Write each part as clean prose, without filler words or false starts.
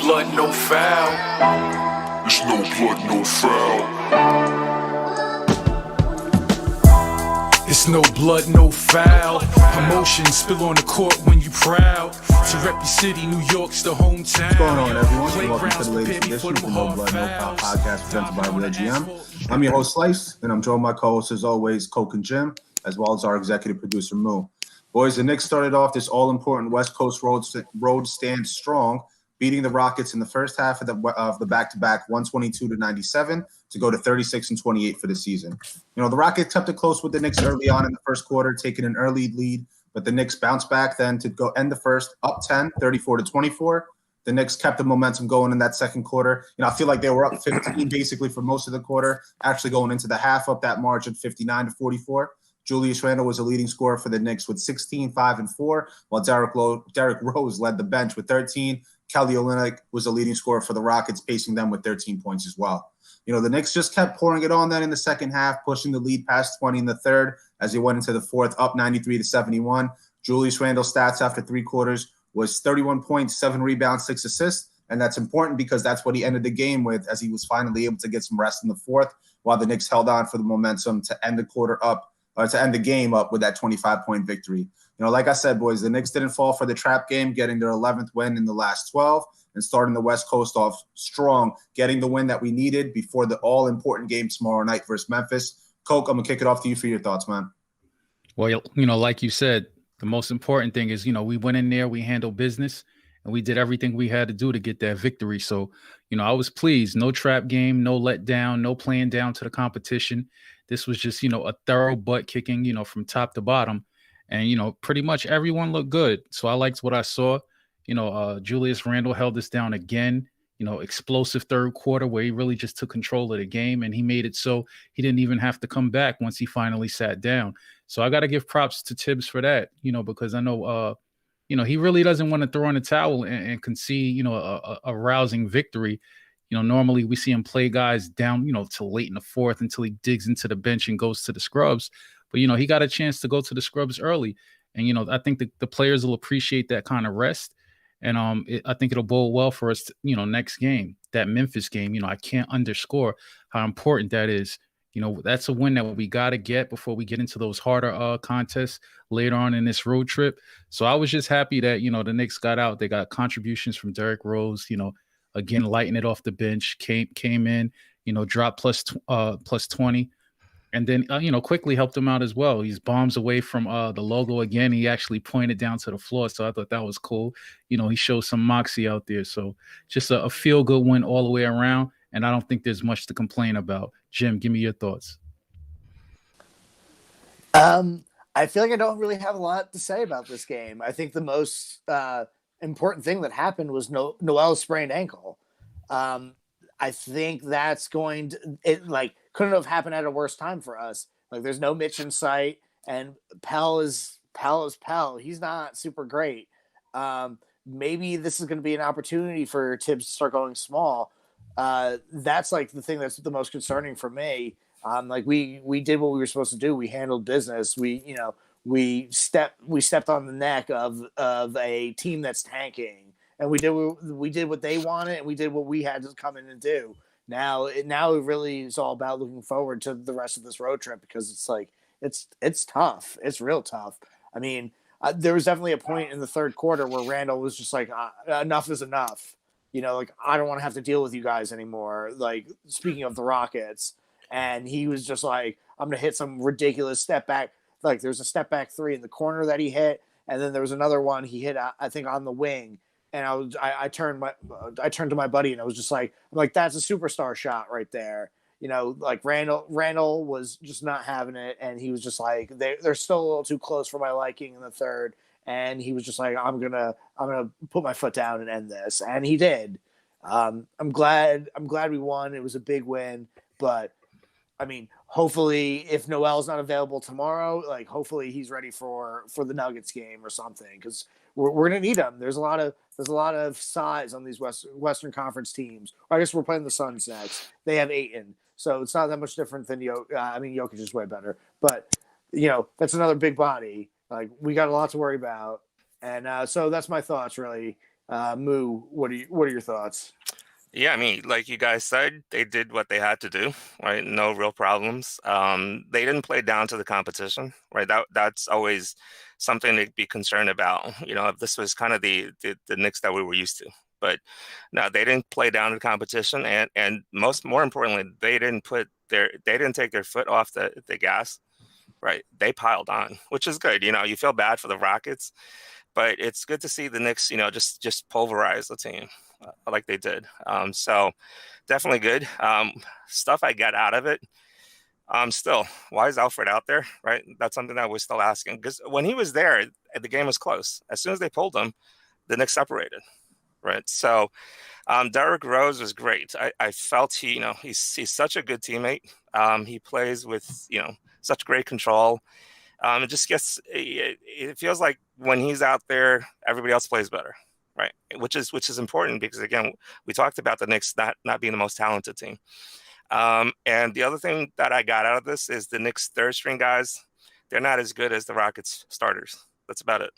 blood, no foul. It's no blood, no foul. It's no blood, no foul. Emotions spill on the court when you proud to rep your city. New York's the hometown. What's going on, everyone? Welcome to the latest edition of the No Blood, No Foul podcast presented by Real GM. I'm your host, Slice, and I'm joined by my co-hosts, as always, Coke and Jim, as well as our executive producer, Moo. Boys, the Knicks started off this all-important West Coast road stand strong, beating the Rockets in the first half of the back-to-back 122-97 to go to 36-28 for the season. You know, the Rockets kept it close with the Knicks early on in the first quarter, taking an early lead, but the Knicks bounced back then to go end the first up 10, 34-24. The Knicks kept the momentum going in that second quarter. You know, I feel like they were up 15 basically for most of the quarter, actually going into the half up that margin 59-44. Julius Randle was a leading scorer for the Knicks with 16, 5, and 4, while Derrick Rose led the bench with 13. Kelly Olynyk was a leading scorer for the Rockets, pacing them with 13 points as well. You know, the Knicks just kept pouring it on then in the second half, pushing the lead past 20 in the third as they went into the fourth, up 93-71. Julius Randle's stats after three quarters was 31 points, 7 rebounds, 6 assists, and that's important because that's what he ended the game with, as he was finally able to get some rest in the fourth, while the Knicks held on for the momentum to end the game up with that 25-point victory. You know, like I said, boys, the Knicks didn't fall for the trap game, getting their 11th win in the last 12 and starting the West Coast off strong, getting the win that we needed before the all-important game tomorrow night versus Memphis. Coke, I'm going to kick it off to you for your thoughts, man. Well, you know, like you said, the most important thing is, you know, we went in there, we handled business, and we did everything we had to do to get that victory. So, you know, I was pleased. No trap game, no letdown, no playing down to the competition. This was just, you know, a thorough butt kicking, you know, from top to bottom. And, you know, pretty much everyone looked good. So I liked what I saw. You know, Julius Randle held us down again, you know, explosive third quarter where he really just took control of the game. And he made it so he didn't even have to come back once he finally sat down. So I got to give props to Tibbs for that, you know, because I know, you know, he really doesn't want to throw in the towel and concede, you know, a rousing victory. You know, normally we see him play guys down, you know, till late in the fourth until he digs into the bench and goes to the scrubs. But, you know, he got a chance to go to the scrubs early. And, you know, I think the players will appreciate that kind of rest. And I think it'll bode well for us, you know, next game, that Memphis game. You know, I can't underscore how important that is. You know, that's a win that we got to get before we get into those harder contests later on in this road trip. So I was just happy that, you know, the Knicks got out. They got contributions from Derrick Rose, you know, again, lighting it off the bench, came in, you know, dropped plus 20. And then, you know, quickly helped him out as well. He's bombs away from the logo again. He actually pointed down to the floor. So I thought that was cool. You know, he showed some moxie out there. So just a feel-good win all the way around. And I don't think there's much to complain about. Jim, give me your thoughts. I feel like I don't really have a lot to say about this game. I think the most important thing that happened was Noel's sprained ankle. I think that's going to couldn't have happened at a worse time for us. Like, there's no Mitch in sight, and Pell is Pell. He's not super great. Maybe this is going to be an opportunity for Tibbs to start going small. That's like the thing that's the most concerning for me. Like we did what we were supposed to do. We handled business. We stepped on the neck of a team that's tanking, and we did what they wanted, and we did what we had to come in and do. Now it really is all about looking forward to the rest of this road trip, because it's like it's tough. It's real tough. I mean, there was definitely a point in the third quarter where Randle was just like, enough is enough. You know, like, I don't want to have to deal with you guys anymore. Like, speaking of the Rockets, and he was just like, I'm going to hit some ridiculous step back. Like, there's a step back three in the corner that he hit, and then there was another one he hit, I think, on the wing. And I turned to my buddy, and I was just like, that's a superstar shot right there. You know, like, Randle was just not having it, and he was just like, they're still a little too close for my liking in the third. And he was just like, I'm gonna put my foot down and end this, and he did. I'm glad we won. It was a big win, but I mean, hopefully, if Noel's not available tomorrow, like, hopefully he's ready for the Nuggets game or something, because we're gonna need him. There's a lot of size on these Western Conference teams. I guess we're playing the Suns next. They have Ayton, so it's not that much different than Jokic is way better, but you know, that's another big body. Like, we got a lot to worry about, and so that's my thoughts really. Moo, what are your thoughts? Yeah, I mean, like you guys said, they did what they had to do, right? No real problems. They didn't play down to the competition, right? That's always something to be concerned about. If this was kind of the Knicks that we were used to. But no, they didn't play down to the competition, and more importantly, they didn't take their foot off the gas, right? They piled on, which is good. You feel bad for the Rockets, but it's good to see the Knicks, just pulverize the team like they did. So definitely good. Stuff I got out of it. Still, why is Alfred out there, right? That's something that we're still asking. Because when he was there, the game was close. As soon as they pulled him, the Knicks separated, right? So Derrick Rose was great. I felt he's such a good teammate. He plays with, such great control. It feels like when he's out there, everybody else plays better, right? Which is important because, again, we talked about the Knicks not being the most talented team. And the other thing that I got out of this is the Knicks third string guys, they're not as good as the Rockets starters. That's about it.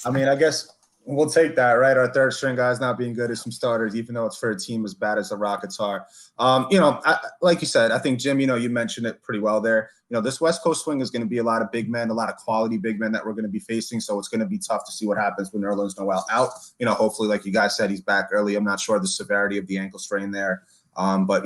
I mean, I guess we'll take that, right? Our third string guys not being good as some starters, even though it's for a team as bad as the Rockets are. Like you said, I think, Jim, you mentioned it pretty well there. This West Coast swing is going to be a lot of big men, a lot of quality big men that we're going to be facing. So it's going to be tough to see what happens when Nerlens Noel out. Hopefully, like you guys said, he's back early. I'm not sure the severity of the ankle strain there. But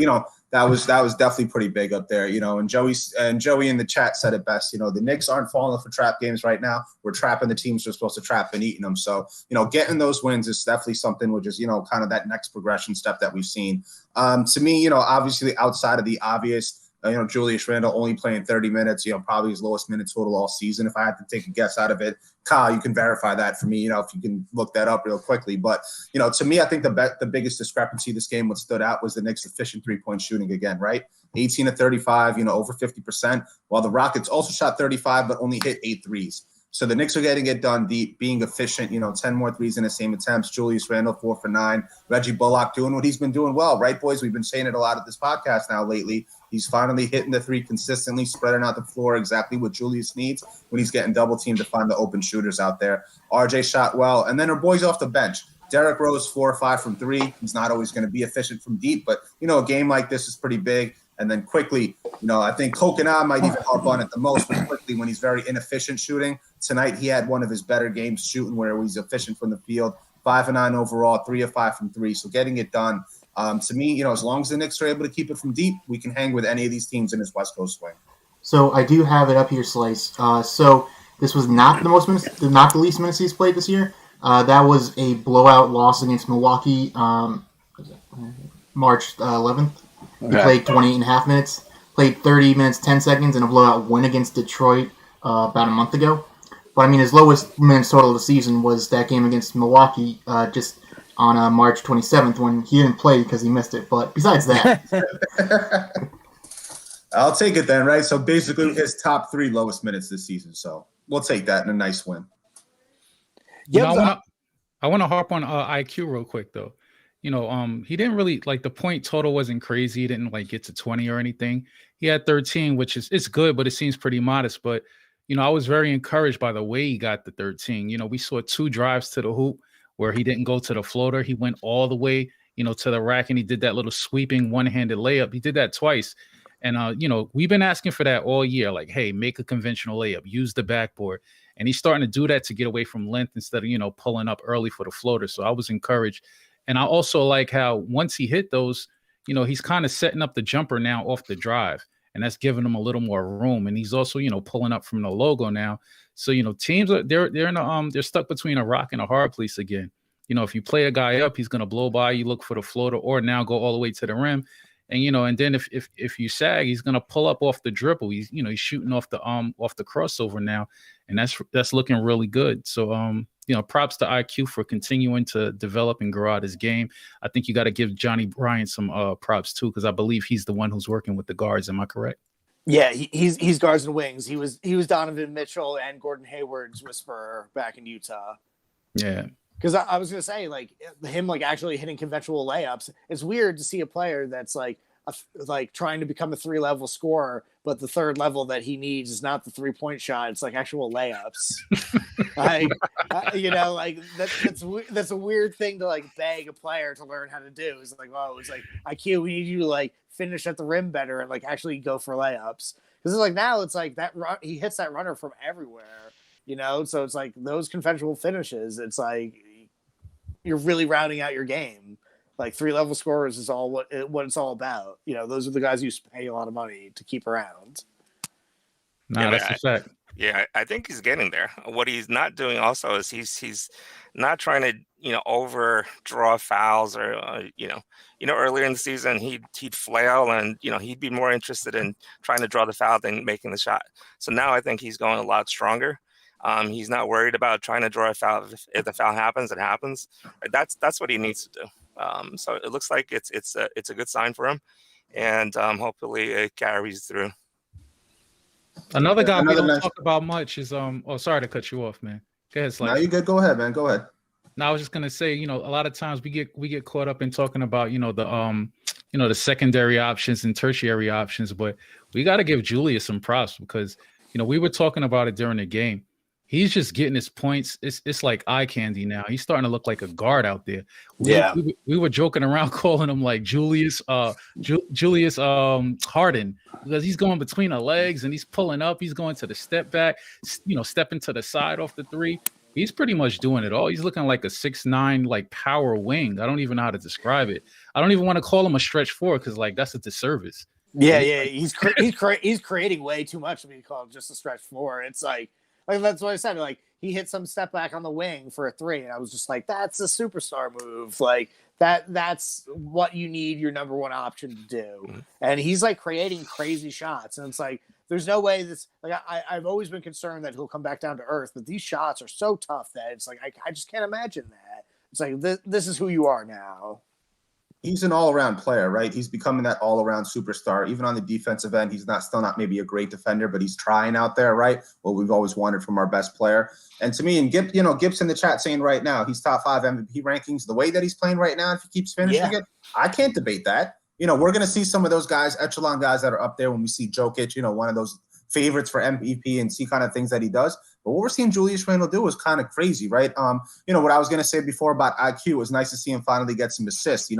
that was definitely pretty big up there, and Joey in the chat said it best. The Knicks aren't falling for trap games right now. We're trapping the teams we're supposed to trap and eating them. So, getting those wins is definitely something which is, kind of that next progression step that we've seen. To me, obviously outside of the obvious, Julius Randle only playing 30 minutes, probably his lowest minute total all season. If I had to take a guess out of it, Kyle, you can verify that for me, if you can look that up real quickly. But, to me, I think the biggest discrepancy this game, what stood out was the Knicks' efficient three-point shooting again, right? 18 to 35, over 50%, while the Rockets also shot 35 but only hit 8 threes. So the Knicks are getting it done deep, being efficient, 10 more threes in the same attempts. Julius Randle, 4 for 9. Reggie Bullock doing what he's been doing well, right, boys? We've been saying it a lot at this podcast now lately. He's finally hitting the three consistently, spreading out the floor, exactly what Julius needs when he's getting double teamed to find the open shooters out there. RJ shot well. And then our boys off the bench. Derrick Rose, 4 or 5 from 3. He's not always going to be efficient from deep, but, a game like this is pretty big. And then quickly, I think Coke and I might even harp on it the most, but quickly when he's very inefficient shooting. Tonight, he had one of his better games shooting where he's efficient from the field. 5 of 9 overall, 3 of 5 from 3. So getting it done. To me, as long as the Knicks are able to keep it from deep, we can hang with any of these teams in this West Coast swing. So I do have it up here, Slice. So this was not the not the least minutes he's played this year. That was a blowout loss against Milwaukee, March 11th. He played 28.5 minutes, played 30 minutes, 10 seconds, and a blowout win against Detroit about a month ago. But, I mean, his lowest minutes total of the season was that game against Milwaukee just on March 27th when he didn't play because he missed it. But besides that. I'll take it then, right? So basically his top 3 lowest minutes this season. So we'll take that in a nice win. Yeah, I want to harp on IQ real quick, though. He didn't really the point total wasn't crazy. He didn't get to 20 or anything. He had 13, which it's good, but it seems pretty modest. But, I was very encouraged by the way he got the 13. We saw 2 drives to the hoop where he didn't go to the floater. He went all the way, to the rack, and he did that little sweeping one-handed layup. He did that twice. And, we've been asking for that all year. Hey, make a conventional layup, use the backboard. And he's starting to do that to get away from length instead of, pulling up early for the floater. So I was encouraged. And I also like how once he hit those, he's kind of setting up the jumper now off the drive. And that's giving him a little more room. And he's also, pulling up from the logo now. So, teams are they're stuck between a rock and a hard place again. If you play a guy up, he's going to blow by you, look for the floater, or now go all the way to the rim. And and then if you sag, he's gonna pull up off the dribble. He's shooting off the crossover now, and that's looking really good. So props to IQ for continuing to develop and grow out his game. I think you got to give Johnny Bryant some props too, because I believe he's the one who's working with the guards. Am I correct? Yeah, he's guards and wings. He was Donovan Mitchell and Gordon Hayward's whisperer back in Utah. Yeah. Because I was going to say, him, actually hitting conventional layups, it's weird to see a player that's, trying to become a 3-level scorer, but the 3rd level that he needs is not the 3-point shot. It's, actual layups. Like, that's a weird thing to like beg a player to learn how to do. It's like, oh, it's like IQ. We need you to like finish at the rim better and like actually go for layups. Because it's like now it's like that he hits that runner from everywhere, So it's like those conventional finishes. It's like you're really rounding out your game. Like 3-level scorers is all what it's all about. Those are the guys you pay a lot of money to keep around. Nah, that's a fact. Yeah, I think he's getting there. What he's not doing also is he's not trying to overdraw fouls or earlier in the season he'd flail and he'd be more interested in trying to draw the foul than making the shot. So now I think he's going a lot stronger. He's not worried about trying to draw a foul. If the foul happens, it happens. That's what he needs to do. So it looks like it's a good sign for him, and hopefully it carries through. Another guy we don't talk about much is sorry to cut you off, man. Go ahead, Slice. No, you good. Go ahead, man. Go ahead. No, I was just gonna say, a lot of times we get caught up in talking about, the secondary options and tertiary options, but we got to give Julius some props because, we were talking about it during the game. He's just getting his points. It's like eye candy now. He's starting to look like a guard out there. We were joking around calling him like Julius Harden because he's going between the legs and he's pulling up. He's going to the step back, stepping to the side off the three. He's pretty much doing it all. He's looking like a 6'9" like power wing. I don't even know how to describe it. I don't even want to call him a stretch four because like that's a disservice. Yeah. He's creating way too much to be called just a stretch four. It's like that's what I said. Like he hit some step back on the wing for a three, and I was just like, "That's a superstar move." Like that's what you need your number one option to do. And he's like creating crazy shots, and it's like there's no way this. Like I've always been concerned that he'll come back down to earth, but these shots are so tough that it's like I just can't imagine that. It's like this is who you are now. He's an all-around player, right? He's becoming that all-around superstar. Even on the defensive end, he's still not maybe a great defender, but he's trying out there, right? What we've always wanted from our best player. And to me, and Gib's in the chat saying right now he's top 5 MVP rankings. The way that he's playing right now, if he keeps finishing it, I can't debate that. We're going to see some of those guys, echelon guys that are up there when we see Jokic, one of those favorites for MVP and see kind of things that he does. But what we're seeing Julius Randle do is kind of crazy, right? What I was going to say before about IQ, it was nice to see him finally get some assists,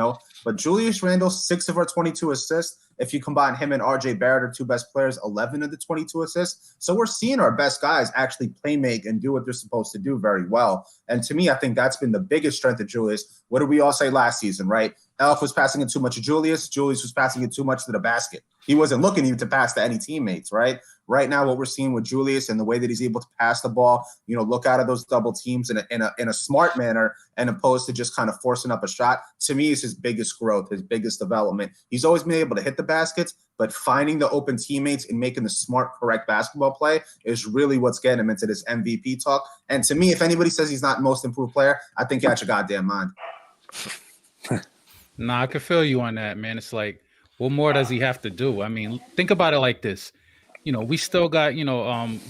But Julius Randle, 6 of our 22 assists. If you combine him and RJ Barrett, our 2 best players, 11 of the 22 assists. So we're seeing our best guys actually play make and do what they're supposed to do very well. And to me, I think that's been the biggest strength of Julius. What did we all say last season, right? Elf was passing it too much to Julius. Julius was passing it too much to the basket. He wasn't looking even to pass to any teammates, right? Right now, what we're seeing with Julius and the way that he's able to pass the ball, look out of those double teams in a smart manner, and opposed to just kind of forcing up a shot, to me is his biggest growth, his biggest development. He's always been able to hit the baskets, but finding the open teammates and making the smart, correct basketball play is really what's getting him into this MVP talk. And to me, if anybody says he's not most improved player, I think you got your goddamn mind. Nah, I can feel you on that, man. It's like, what more does he have to do? I mean, think about it like this. We still got,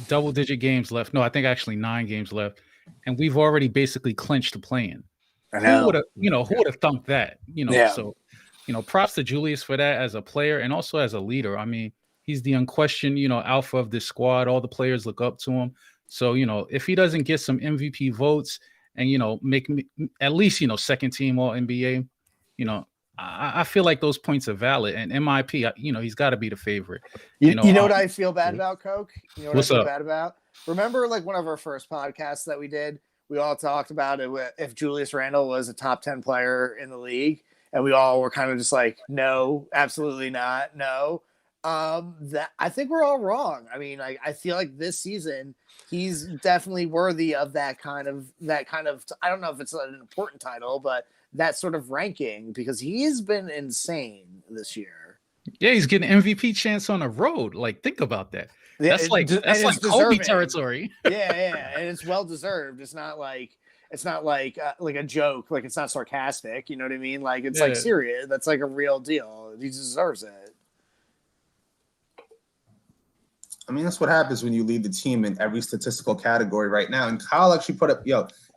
double-digit games left. No, I think actually 9 games left. And we've already basically clinched the play-in. Who would have thunked that? So, props to Julius for that as a player and also as a leader. I mean, he's the unquestioned, alpha of this squad. All the players look up to him. So, if he doesn't get some MVP votes and, make me at least, second team all NBA, I feel like those points are valid. And MIP, he's got to be the favorite. You know what I feel bad about, Coke? You know what What's I feel up? bad about? Remember, like one of our first podcasts that we did, we all talked about it if Julius Randle was a top 10 player in the league, and we all were kind of just like, no, absolutely not, no. That I think we're all wrong. I mean, I feel like this season he's definitely worthy of that kind of. I don't know if it's an important title, but that sort of ranking because he's been insane this year. Yeah, he's getting MVP chance on the road. Like, think about that. Yeah, that's like Kobe territory. yeah, and it's well deserved. It's not like a joke. Like it's not sarcastic. You know what I mean? Like it's like serious. That's like a real deal. He deserves it. I mean, that's what happens when you lead the team in every statistical category right now. And Kyle actually put up,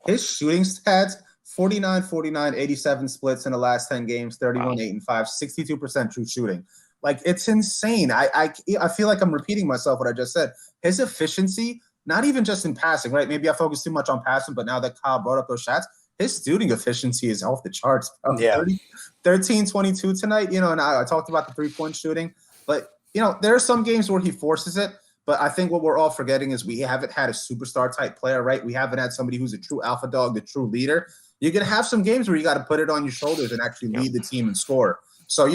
his shooting stats, 49, 49, 87 splits in the last 10 games, 31, 8, and 5, 62% true shooting. Like, it's insane. I feel like I'm repeating myself what I just said. His efficiency not even just in passing, right? Maybe I focus too much on passing, but now that Kyle brought up those shots, his shooting efficiency is off the charts. Yeah. 13, 22 tonight, and I talked about the 3-point shooting, but, there are some games where he forces it, but I think what we're all forgetting is we haven't had a superstar type player, right? We haven't had somebody who's a true alpha dog, the true leader. You're going to have some games where you got to put it on your shoulders and actually lead the team and score. So,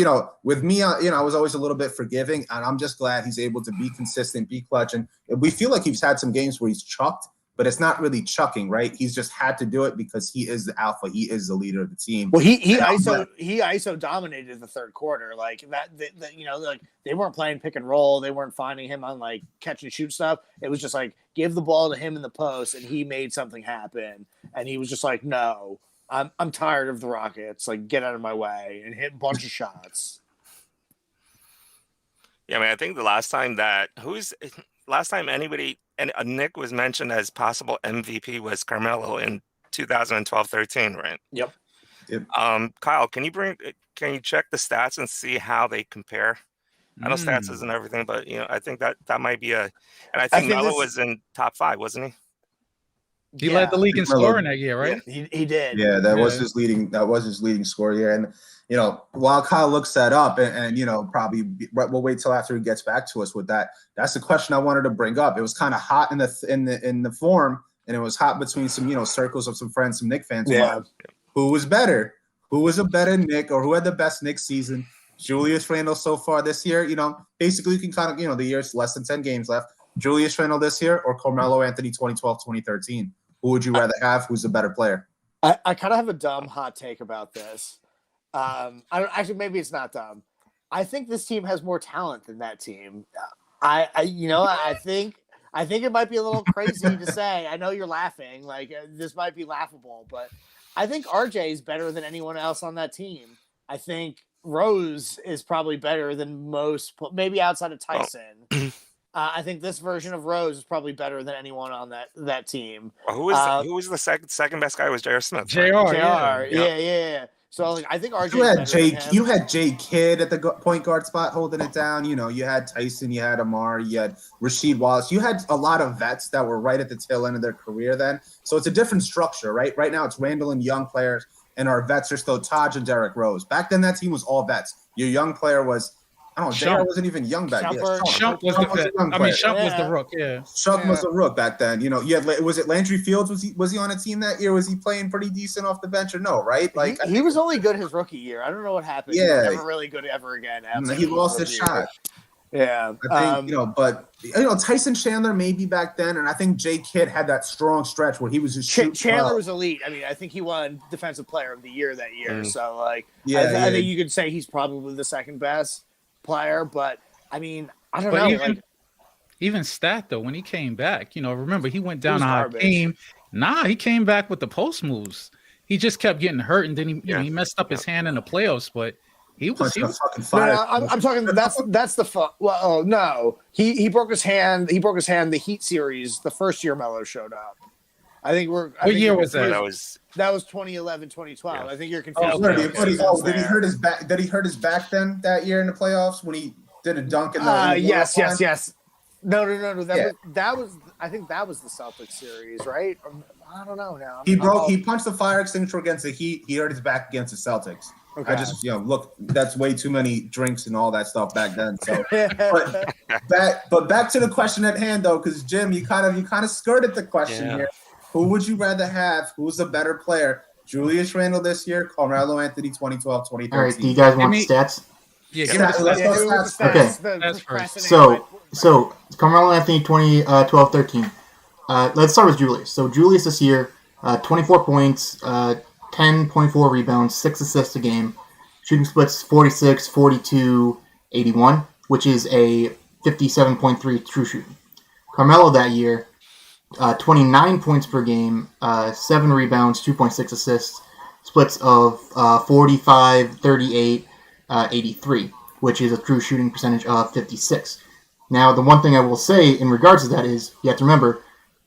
with me, I was always a little bit forgiving, and I'm just glad he's able to be consistent, be clutch. And we feel like he's had some games where he's chucked, but it's not really chucking, right? He's just had to do it because he is the alpha. He is the leader of the team. Well, he ISO dominated the third quarter. Like that, like they weren't playing pick and roll. They weren't finding him on like catch and shoot stuff. It was just like give the ball to him in the post, and he made something happen. And he was just like, no, I'm tired of the Rockets. Like get out of my way, and hit a bunch of shots. Yeah, I mean, I think the last time anybody and a Nick was mentioned as possible MVP was Carmelo in 2012-13, right? Yep. Kyle, can you check the stats and see how they compare? I know stats isn't everything, but I think that might be and I think Melo was in top 5, wasn't he? He led the league in scoring that year, right? Yeah, he did. Yeah, that was his leading score here. And while Kyle looks that up, and probably we'll wait till after he gets back to us with that. That's the question I wanted to bring up. It was kind of hot in the forum, and it was hot between some circles of some friends, some Knick fans. Yeah. Who was better? Who was a better Knick, or who had the best Knick season? Julius Randle so far this year. Basically you can kind of the year's less than 10 games left. Julius Randle this year or Carmelo Anthony 2012-2013. Who would you rather have? Who's the better player? I kind of have a dumb hot take about this. Maybe it's not dumb. I think this team has more talent than that team. I think it might be a little crazy to say. I know you're laughing. Like this might be laughable, but I think RJ is better than anyone else on that team. I think Rose is probably better than most, maybe outside of Tyson. I think this version of Rose is probably better than anyone on that team. Well, who was the second best guy? Was J.R. Smith? J.R. Yeah. So I think RJ. You had Jay Kidd at the point guard spot holding it down. You had Tyson, you had Amar, you had Rasheed Wallace. You had a lot of vets that were right at the tail end of their career then. So it's a different structure, right? Right now it's Randle and young players, and our vets are still Taj and Derrick Rose. Back then that team was all vets. Your young player was. I don't know. J.R. wasn't even young back then. Shump was the vet. Shump was the rook. Yeah. Shump was the rook back then. You had was it Landry Fields? Was he on a team that year? Was he playing pretty decent off the bench or no? Right? Like he was only good his rookie year. I don't know what happened. Yeah, he was never really good ever again. He lost his shot. Yeah, I think but Tyson Chandler maybe back then, and I think Jay Kidd had that strong stretch where he was just Chandler was elite. I mean, I think he won Defensive Player of the Year that year. So I think you could say he's probably the second best player, but I mean, I don't know. Even Stat though, when he came back, remember he went down on a team. He came back with the post moves. He just kept getting hurt, and then he messed up his hand in the playoffs. But he was fucking fire. No, I'm talking. That's the fun. Well, oh no, he broke his hand. He broke his hand the Heat series, the first year Melo showed up. I think we're. What year was that? That was 2011, 2012. Yeah. I think you're confused. Did he hurt his back? Did he hurt his back then that year in the playoffs when he did a dunk in the? Yes. No. That was. I think that was the Celtics series, right? I don't know now. He punched the fire extinguisher against the Heat. He hurt his back against the Celtics. Okay. I just look. That's way too many drinks and all that stuff back then. So, but back to the question at hand though, because Jim, you kind of skirted the question here. Who would you rather have? Who's the better player? Julius Randle this year, Carmelo Anthony 2012, 2013. All right, do you guys want stats? Yeah, let's go stats. Okay. So Carmelo Anthony 2012-13. Let's start with Julius. So Julius this year, 24 points, 10.4 rebounds, 6 assists a game. Shooting splits 46, 42, 81, which is a 57.3 true shooting. Carmelo that year, 29 points per game, 7 rebounds, 2.6 assists, splits of 45, 38, 83, which is a true shooting percentage of 56. Now, the one thing I will say in regards to that is you have to remember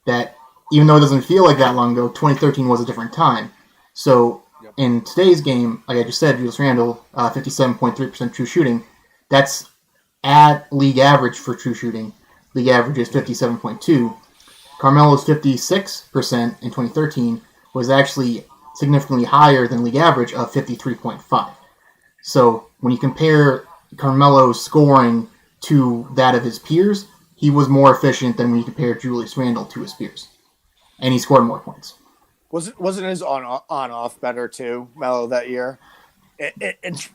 that even though it doesn't feel like that long ago, 2013 was a different time. So in today's game, like I just said, Julius Randle, 57.3% true shooting. That's at league average for true shooting. League average is 57.2. Carmelo's 56% in 2013 was actually significantly higher than league average of 53.5. So when you compare Carmelo's scoring to that of his peers, he was more efficient than when you compare Julius Randle to his peers, and he scored more points. Wasn't his on off better too, Melo, that year? It's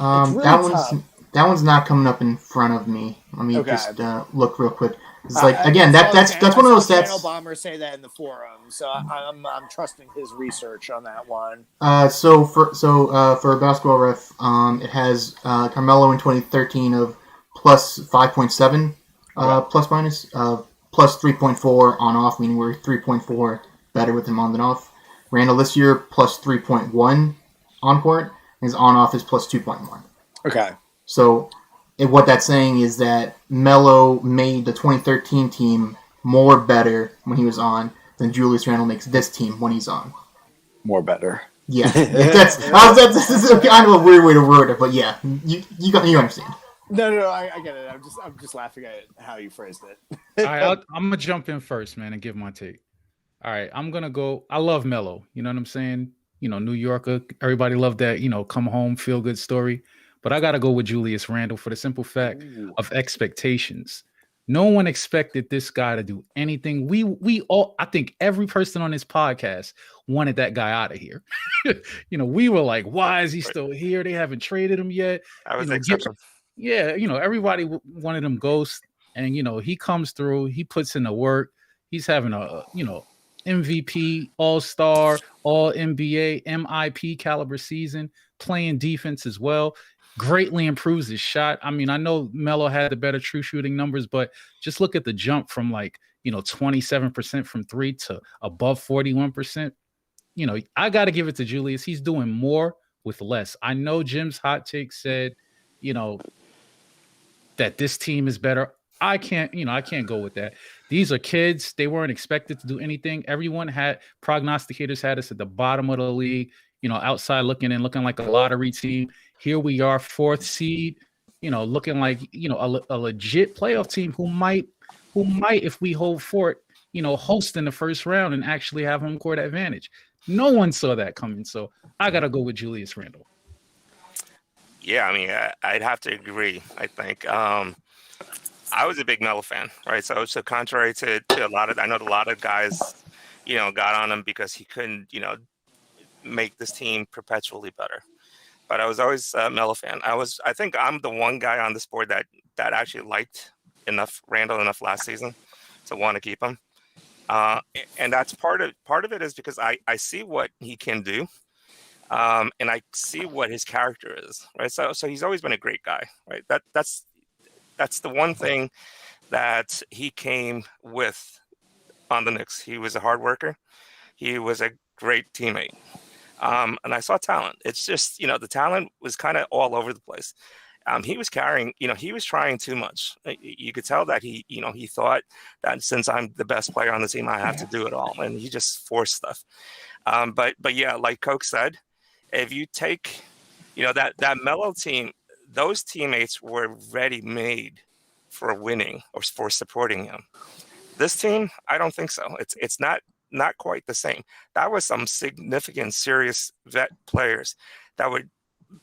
really tough. That one's not coming up in front of me. Let me just look real quick. It's like again, that's one of those stats. Channel Bomber say that in the forum, so I'm trusting his research on that one. So for Basketball Ref, it has Carmelo in 2013 of plus 5.7 plus minus, plus 3.4 on off, meaning we're 3.4 better with him on than off. Randle this year plus 3.1 on court. His on off is plus 2.1. Okay. So what that's saying is that Melo made the 2013 team more better when he was on than Julius Randle makes this team when he's on. More better. Yeah, this is kind of a weird way to word it, but yeah, you understand. No, I get it. I'm just laughing at how you phrased it. All right, I'm gonna jump in first, man, and give my take. All right, I'm gonna go. I love Melo. You know what I'm saying? You know, New Yorker. Everybody loved that. You know, come home, feel good story. But I gotta go with Julius Randle for the simple fact of expectations. No one expected this guy to do anything. We all, I think every person on this podcast wanted that guy out of here. You know, we were like, why is he still here? They haven't traded him yet. I was the exception. Yeah, you know, everybody wanted him ghost. And, you know, he comes through, he puts in the work. He's having a, you know, MVP, all-star, all-NBA, MIP caliber season, playing defense as well. Greatly improves his shot. I mean, I know Melo had the better true shooting numbers, but just look at the jump from 27% from three to above 41%. You know, I got to give it to Julius. He's doing more with less. I know Jim's hot take said, you know, that this team is better. I can't go with that. These are kids. They weren't expected to do anything. Everyone prognosticators had us at the bottom of the league, you know, outside looking like a lottery team. Here we are, 4th seed, you know, looking like, you know, a legit playoff team who might, if we hold fort, you know, host in the first round and actually have home court advantage. No one saw that coming. So I got to go with Julius Randle. Yeah, I mean, I'd have to agree, I think. I was a big Melo fan, right? So contrary to a lot of guys, you know, got on him because he couldn't, you know, make this team perpetually better. But I was always a Melo fan. I think I'm the one guy on this board that actually liked Randle enough last season to want to keep him. And that's part of it is because I see what he can do. And I see what his character is, right? So he's always been a great guy, right? That's the one thing that he came with on the Knicks. He was a hard worker. He was a great teammate. And I saw talent. It's just, you know, the talent was kind of all over the place. He was carrying, you know, he was trying too much. You could tell that he thought that since I'm the best player on the team, I have to do it all. And he just forced stuff. But yeah, like Coke said, if you take, you know, that Melo team, those teammates were ready-made for winning or for supporting him. This team, I don't think so. It's not quite the same. That was some significant, serious vet players that were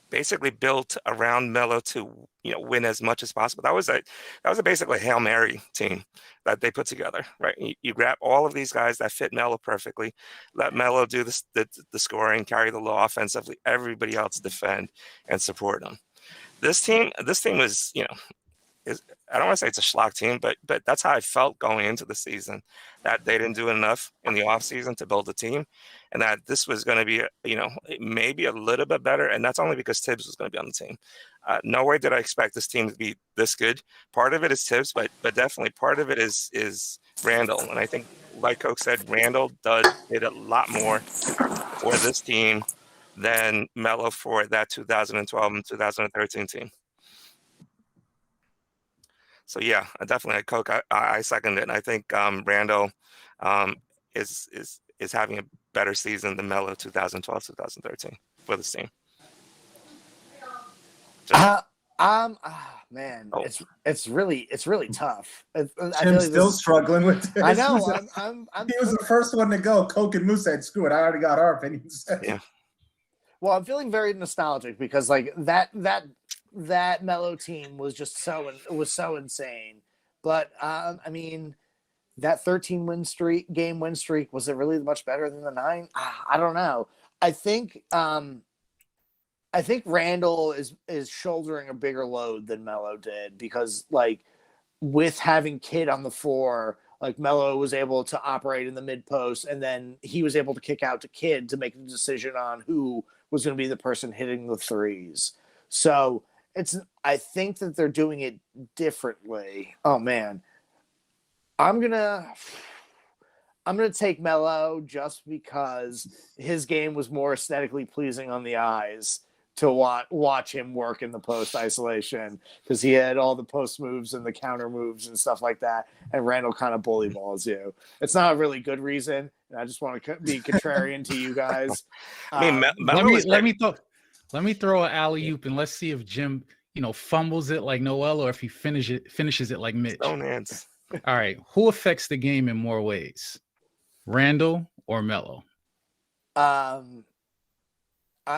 basically built around Melo to, you know, win as much as possible. That was a basically Hail Mary team that they put together, right? You grab all of these guys that fit Melo perfectly, let Melo do the scoring, carry the low offensively, everybody else defend and support him. This team was, you know, I don't want to say it's a schlock team, but that's how I felt going into the season, that they didn't do enough in the offseason to build a team, and that this was going to be, you know, maybe a little bit better, and that's only because Tibbs was going to be on the team. No way did I expect this team to be this good. Part of it is Tibbs, but definitely part of it is Randle, and I think, like Coke said, Randle did a lot more for this team than Melo for that 2012 and 2013 team. So yeah, definitely, Coke. I second it. And I think Randle is having a better season than Melo 2012, 2013 for this team. Man, Oh. it's really tough. I feel Tim's like still struggling with this. I know. I'm He was the first one to go. Coke and Moose said, "Screw it, I already got our opinions." Yeah. Well, I'm feeling very nostalgic because like that Melo team was just so insane. But I mean, that 13 game win streak, was it really much better than the 9? I don't know. I think Randle is shouldering a bigger load than Melo did because like with having Kidd on the floor, like Melo was able to operate in the mid post, and then he was able to kick out to Kidd to make the decision on who was going to be the person hitting the threes. So I think that they're doing it differently. Oh man, I'm gonna take Melo just because his game was more aesthetically pleasing on the eyes to watch him work in the post isolation because he had all the post moves and the counter moves and stuff like that. And Randle kind of bully balls you. It's not a really good reason. And I just want to be contrarian to you guys. I mean, let me throw an alley oop and let's see if Jim, fumbles it like Noel or if he finishes it like Mitch. Stone hands. All right. Who affects the game in more ways? Randle or Melo?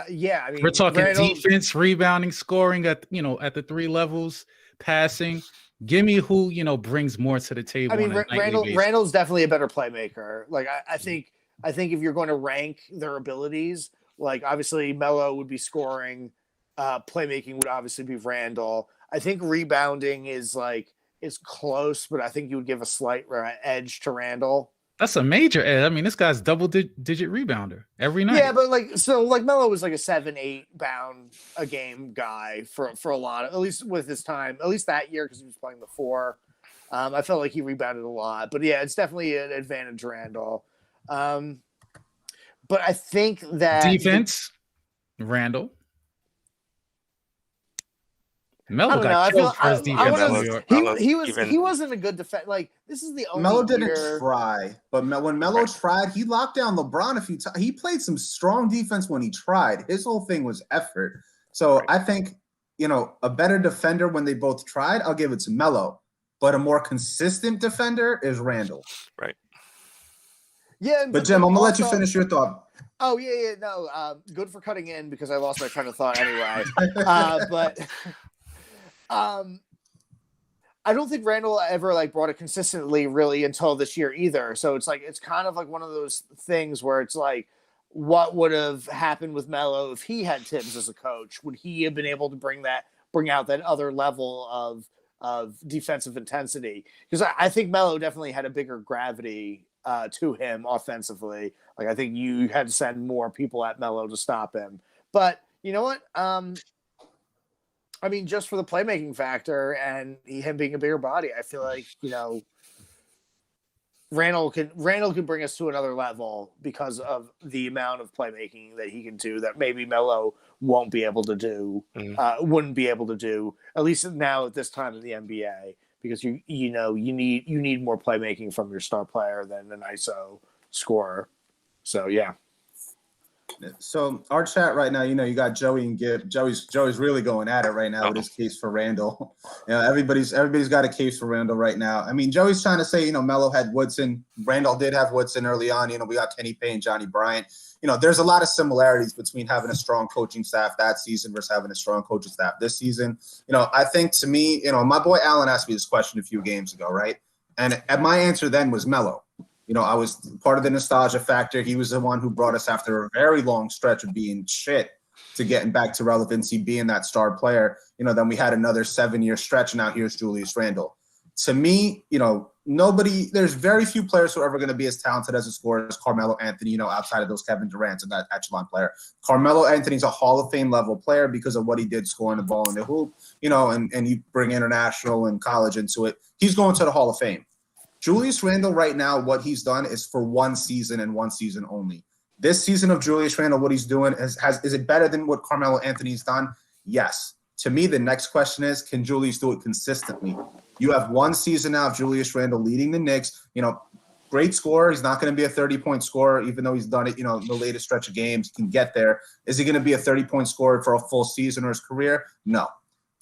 Yeah, I mean, we're talking defense, rebounding, scoring at the 3 levels, passing. Give me who brings more to the table. I mean, Randle's definitely a better playmaker. Like I think if you're going to rank their abilities, like obviously Melo would be scoring, playmaking would obviously be Randle. I think rebounding is close, but I think you would give a slight edge to Randle. That's a major edge. I mean, this guy's double-digit rebounder every night. Yeah, but Melo was like a 7-8 bound a game guy for a lot of, at least with his time, at least that year because he was playing the 4. I felt like he rebounded a lot, but yeah, it's definitely an advantage Randle. But I think that defense, Randle. Melo got killed for his defense. He wasn't a good defense. Like this is the only Melo didn't try, but when Melo tried, he locked down LeBron. He played some strong defense when he tried. His whole thing was effort. So I think a better defender when they both tried, I'll give it to Melo. But a more consistent defender is Randle. Right. Yeah, but Jim, I'm gonna let you finish your thought. Oh yeah, no, good for cutting in because I lost my train of thought anyway. But. I don't think Randle ever brought it consistently really until this year either. So it's kind of like one of those things where it's like, what would have happened with Melo if he had Tibbs as a coach? Would he have been able to bring out that other level of defensive intensity? Because I think Melo definitely had a bigger gravity to him offensively. Like I think you had to send more people at Melo to stop him. But you know what? I mean, just for the playmaking factor and him being a bigger body, I feel like, Randle can bring us to another level because of the amount of playmaking that he can do that maybe Melo won't be able to do, wouldn't be able to do, at least now at this time in the NBA, because you need more playmaking from your star player than an ISO scorer. So, yeah. So our chat right now, you got Joey and Gib. Joey's really going at it right now with his case for Randle. Everybody's got a case for Randle right now. I mean, Joey's trying to say, Melo had Woodson. Randle did have Woodson early on. We got Kenny Payne, Johnny Bryant. There's a lot of similarities between having a strong coaching staff that season versus having a strong coaching staff this season. I think to me, my boy Allen asked me this question a few games ago, right? And my answer then was Melo. I was part of the nostalgia factor. He was the one who brought us after a very long stretch of being shit to getting back to relevancy, being that star player. Then we had another 7-year stretch. Now here's Julius Randle. To me, there's very few players who are ever going to be as talented as a scorer as Carmelo Anthony, outside of those Kevin Durant's and that echelon player. Carmelo Anthony's a Hall of Fame level player because of what he did scoring the ball in the hoop, and you bring international and college into it. He's going to the Hall of Fame. Julius Randle right now, what he's done is for one season and one season only. This season of Julius Randle, what he's doing is it better than what Carmelo Anthony's done? Yes. To me, the next question is, can Julius do it consistently? You have one season now of Julius Randle leading the Knicks. Great scorer. He's not going to be a 30-point scorer, even though he's done it, the latest stretch of games. He can get there. Is he going to be a 30-point scorer for a full season or his career? No.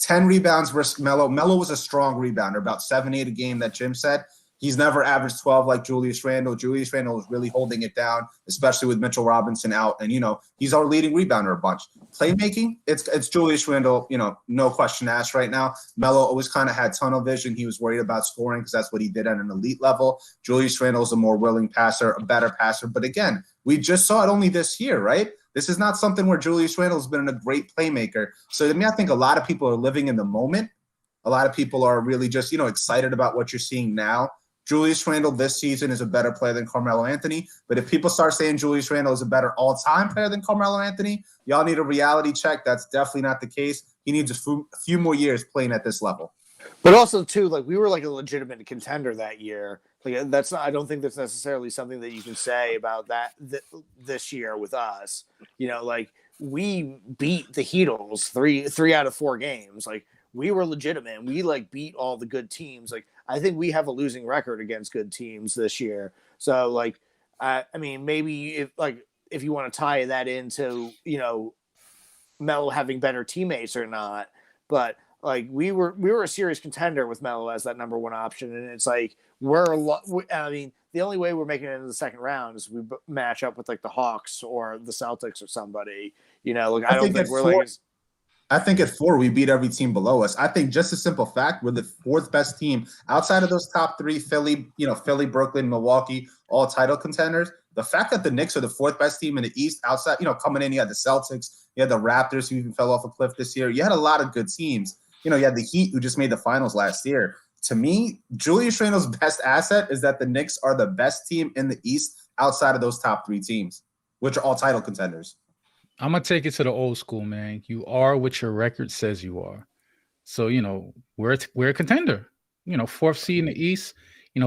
10 rebounds versus Melo. Melo was a strong rebounder, about 7, 8 a game that Jim said. He's never averaged 12 like Julius Randle. Julius Randle is really holding it down, especially with Mitchell Robinson out. And, he's our leading rebounder a bunch. Playmaking, it's Julius Randle, no question asked right now. Melo always kind of had tunnel vision. He was worried about scoring because that's what he did at an elite level. Julius Randle is a more willing passer, a better passer. But again, we just saw it only this year, right? This is not something where Julius Randle has been a great playmaker. So to me, I think a lot of people are living in the moment. A lot of people are really just, excited about what you're seeing now. Julius Randle this season is a better player than Carmelo Anthony. But if people start saying Julius Randle is a better all-time player than Carmelo Anthony, y'all need a reality check. That's definitely not the case. He needs a few more years playing at this level. But also, too, we were a legitimate contender that year. That's not. I don't think that's necessarily something that you can say about that this year with us. We beat the Heatles three out of 4 games. We were legitimate. We beat all the good teams. I think we have a losing record against good teams this year. So I mean, maybe if you want to tie that into Melo having better teammates or not, but we were a serious contender with Melo as that number 1 option, and it's I mean, the only way we're making it into the second round is we match up with the Hawks or the Celtics or somebody. I don't think we're I think at 4, we beat every team below us. I think just a simple fact, we're the 4th best team outside of those top 3, Philly, Brooklyn, Milwaukee, all title contenders. The fact that the Knicks are the 4th best team in the East outside, coming in, you had the Celtics, you had the Raptors who even fell off a cliff this year. You had a lot of good teams. You had the Heat who just made the finals last year. To me, Julius Randle's best asset is that the Knicks are the best team in the East outside of those top 3 teams, which are all title contenders. I'm going to take it to the old school, man. You are what your record says you are. So, we're a contender. 4th seed in the East,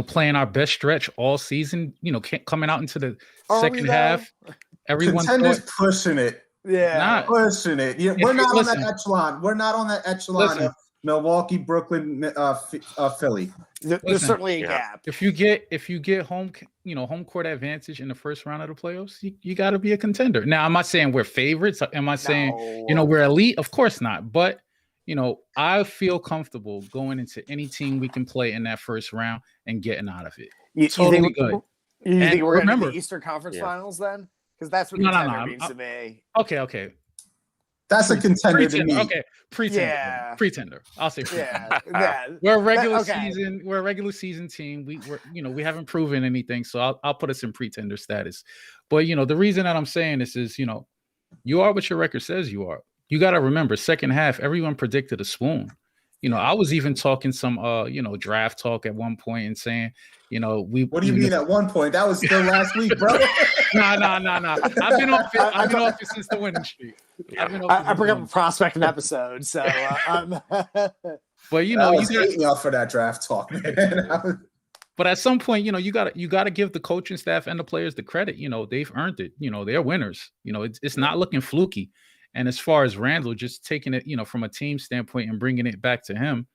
playing our best stretch all season, coming out into the second half. Everyone's contenders pushing it. Yeah. Pushing it. Yeah, we're not on that echelon. We're not on that echelon of Milwaukee, Brooklyn, Philly. There's certainly a gap. If you get home court advantage in the first round of the playoffs, you got to be a contender. Now, I'm not saying we're favorites. Am I saying we're elite? Of course not. But I feel comfortable going into any team we can play in that first round and getting out of it. You think good. You think we're going to the Eastern Conference Finals then? Because that's what contender means to me. Okay. That's a contender to me. Okay, pretender. I'll say pretender. Yeah. We're a regular season. We're a regular season team. We haven't proven anything, so I'll put us in pretender status. But the reason that I'm saying this is, you are what your record says you are. You got to remember, second half, everyone predicted a swoon. I was even talking some draft talk at one point and saying, What do you mean at one point? That was still last week, bro. No. I've been off it since the winning streak. I bring up a prospecting episode, so but you was hating y'all for that draft talk, man. But at some point, you got to give the coaching staff and the players the credit. They've earned it. They're winners. It's not looking fluky. And as far as Randle, just taking it, from a team standpoint and bringing it back to him,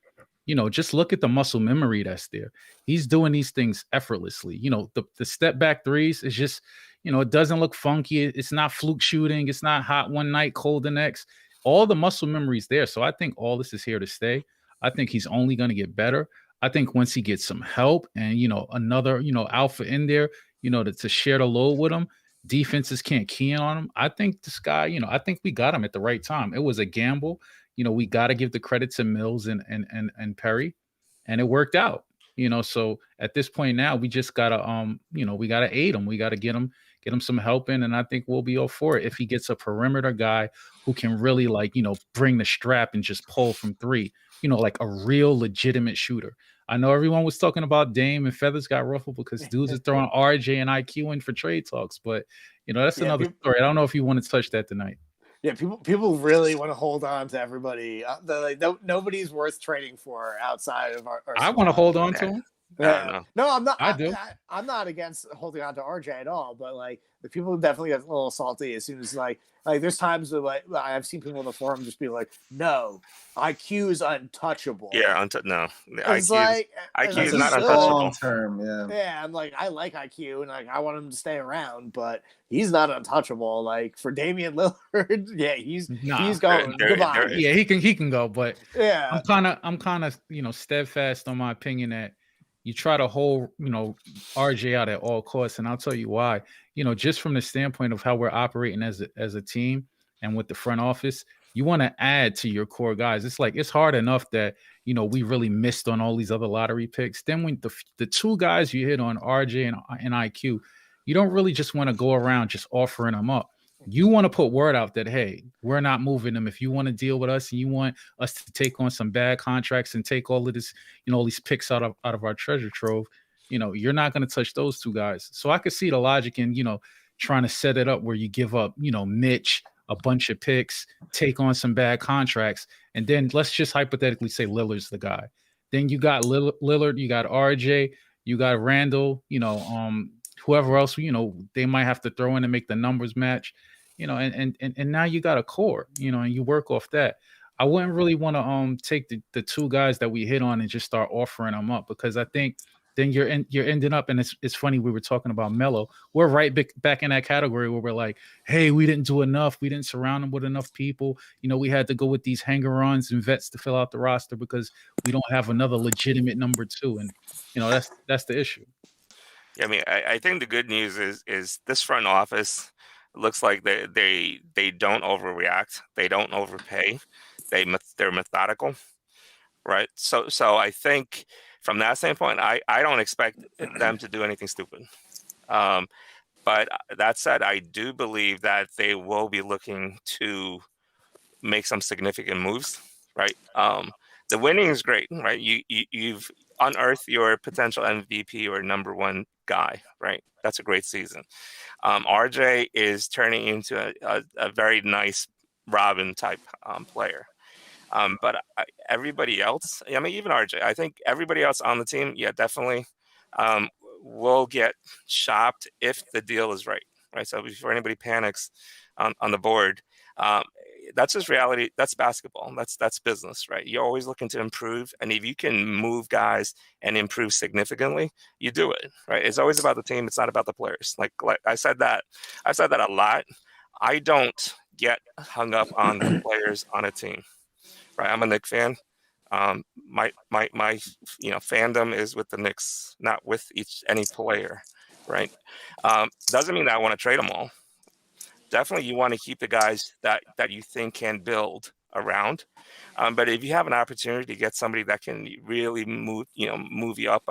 just look at the muscle memory that's there. He's doing these things effortlessly. The step back threes is just, it doesn't look funky. It's not fluke shooting. It's not hot one night, cold the next. All the muscle memory's there. So I think all this is here to stay. I think he's only going to get better. I think once he gets some help and, another, alpha in there, to share the load with him, defenses can't key in on him. I think this guy, I think we got him at the right time. It was a gamble. We got to give the credit to Mills and Perry, and it worked out. So at this point now, we just gotta, we gotta aid him. We gotta get him some help in, and I think we'll be all for it if he gets a perimeter guy who can really bring the strap and just pull from 3. Like a real legitimate shooter. I know everyone was talking about Dame and feathers got ruffled because dudes is throwing RJ and IQ in for trade talks, but that's another story. I don't know if you want to touch that tonight. Yeah, people really want to hold on to everybody. Nobody's worth trading for outside of our I want to hold on to him. No. No, I'm not. I do. I'm not against holding on to RJ at all, but like the people definitely get a little salty as soon as like there's times where like I've seen people in the forum just be like, "No, IQ is untouchable." Yeah, no. It's like IQ is not good. untouchable. Long term, yeah. Yeah, I'm like, I like IQ and like I want him to stay around, but he's not untouchable. Like for Damian Lillard, yeah, he's going goodbye. Yeah, he can go, but Yeah, I'm kind of steadfast on my opinion that you try to hold RJ out at all costs, and I'll tell you why. Just from the standpoint of how we're operating as a team and with the front office, you want to add to your core guys. It's hard enough that we really missed on all these other lottery picks. Then when the two guys you hit on, RJ and IQ, you don't really just want to go around just offering them up. You want to put word out that, hey, we're not moving them. If you want to deal with us and you want us to take on some bad contracts and take all of this, all these picks out of our treasure trove, you're not going to touch those two guys. So I could see the logic in, trying to set it up where you give up, Mitch, a bunch of picks, take on some bad contracts. And then let's just hypothetically say Lillard's the guy. Then you got Lillard, you got RJ, you got Randle, whoever else, they might have to throw in and make the numbers match, and now you got a core, and you work off that. I wouldn't really want to take the two guys that we hit on and just start offering them up, because I think then you're ending up, and it's funny, we were talking about Melo. We're right back in that category where we're like, hey, we didn't do enough. We didn't surround them with enough people. We had to go with these hanger-ons and vets to fill out the roster because we don't have another legitimate number two. And, that's the issue. Yeah, I mean, I think the good news is this front office looks like they don't overreact. They don't overpay. They're methodical, right? So I think from that standpoint, I don't expect them to do anything stupid. But that said, I do believe that they will be looking to make some significant moves, right? The winning is great, right? You've unearthed your potential MVP or number one guy, right? That's a great season. RJ is turning into a very nice Robin type player. But everybody else, I mean, even RJ, I think everybody else on the team, yeah, definitely will get shopped if the deal is right? So before anybody panics on the board, that's just reality. That's basketball. That's business, right? You're always looking to improve. And if you can move guys and improve significantly, you do it, right? It's always about the team. It's not about the players. Like I've said that a lot. I don't get hung up on the players on a team, right? I'm a Knicks fan. My fandom is with the Knicks, not with any player, right? Doesn't mean that I want to trade them all. Definitely you want to keep the guys that you think can build around. But if you have an opportunity to get somebody that can really move you up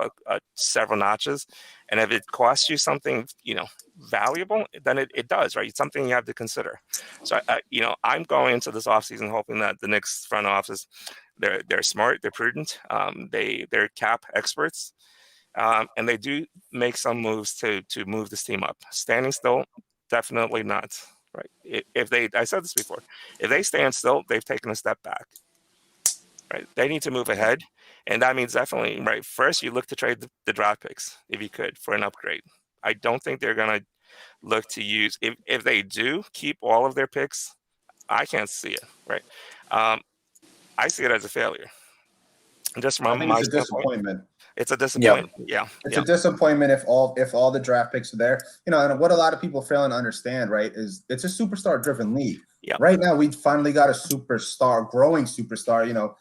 several notches, and if it costs you something, valuable, then it does, right? It's something you have to consider. So, I'm going into this offseason hoping that the Knicks front office, they're smart, they're prudent, they're cap experts, and they do make some moves to move this team up. Standing still, definitely not, right? I said this before, if they stand still, they've taken a step back, right? They need to move ahead, and that means definitely, right, first you look to trade the draft picks, if you could, for an upgrade. I don't think they're going to look to use, if they do keep all of their picks, I can't see it, right? I see it as a failure. Just from my it's a disappointment. It's a disappointment. Yeah. It's a disappointment if all the draft picks are there. And what a lot of people fail to understand, right, is it's a superstar driven league. Yeah. Right now we finally got a superstar, growing superstar.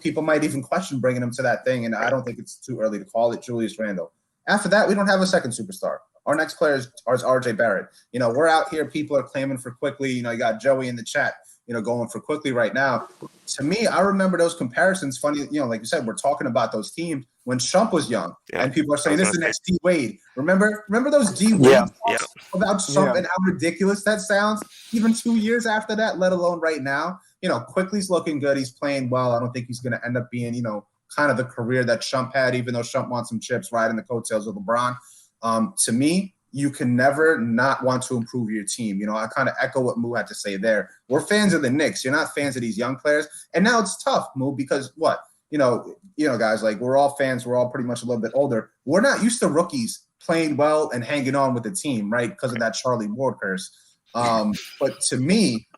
People might even question bringing him to that thing, and I don't think it's too early to call it Julius Randle. After that, we don't have a second superstar. Our next player is RJ Barrett. We're out here. People are claiming for Quickly. You got Joey in the chat, going for Quickly right now. To me, I remember those comparisons. Funny, like you said, we're talking about those teams when Shump was young, and people are saying this is the next D Wade. Remember those D Wade talks about Shump and how ridiculous that sounds. Even 2 years after that, let alone right now. Quickly's looking good. He's playing well. I don't think he's going to end up being, kind of the career that Shump had, even though Shump wants some chips riding the coattails of LeBron. To me, you can never not want to improve your team. I kind of echo what Moo had to say there. We're fans of the Knicks. You're not fans of these young players. And now it's tough, Moo, because what? guys, like we're all fans. We're all pretty much a little bit older. We're not used to rookies playing well and hanging on with the team, right? Because of that Charlie Ward curse. But to me,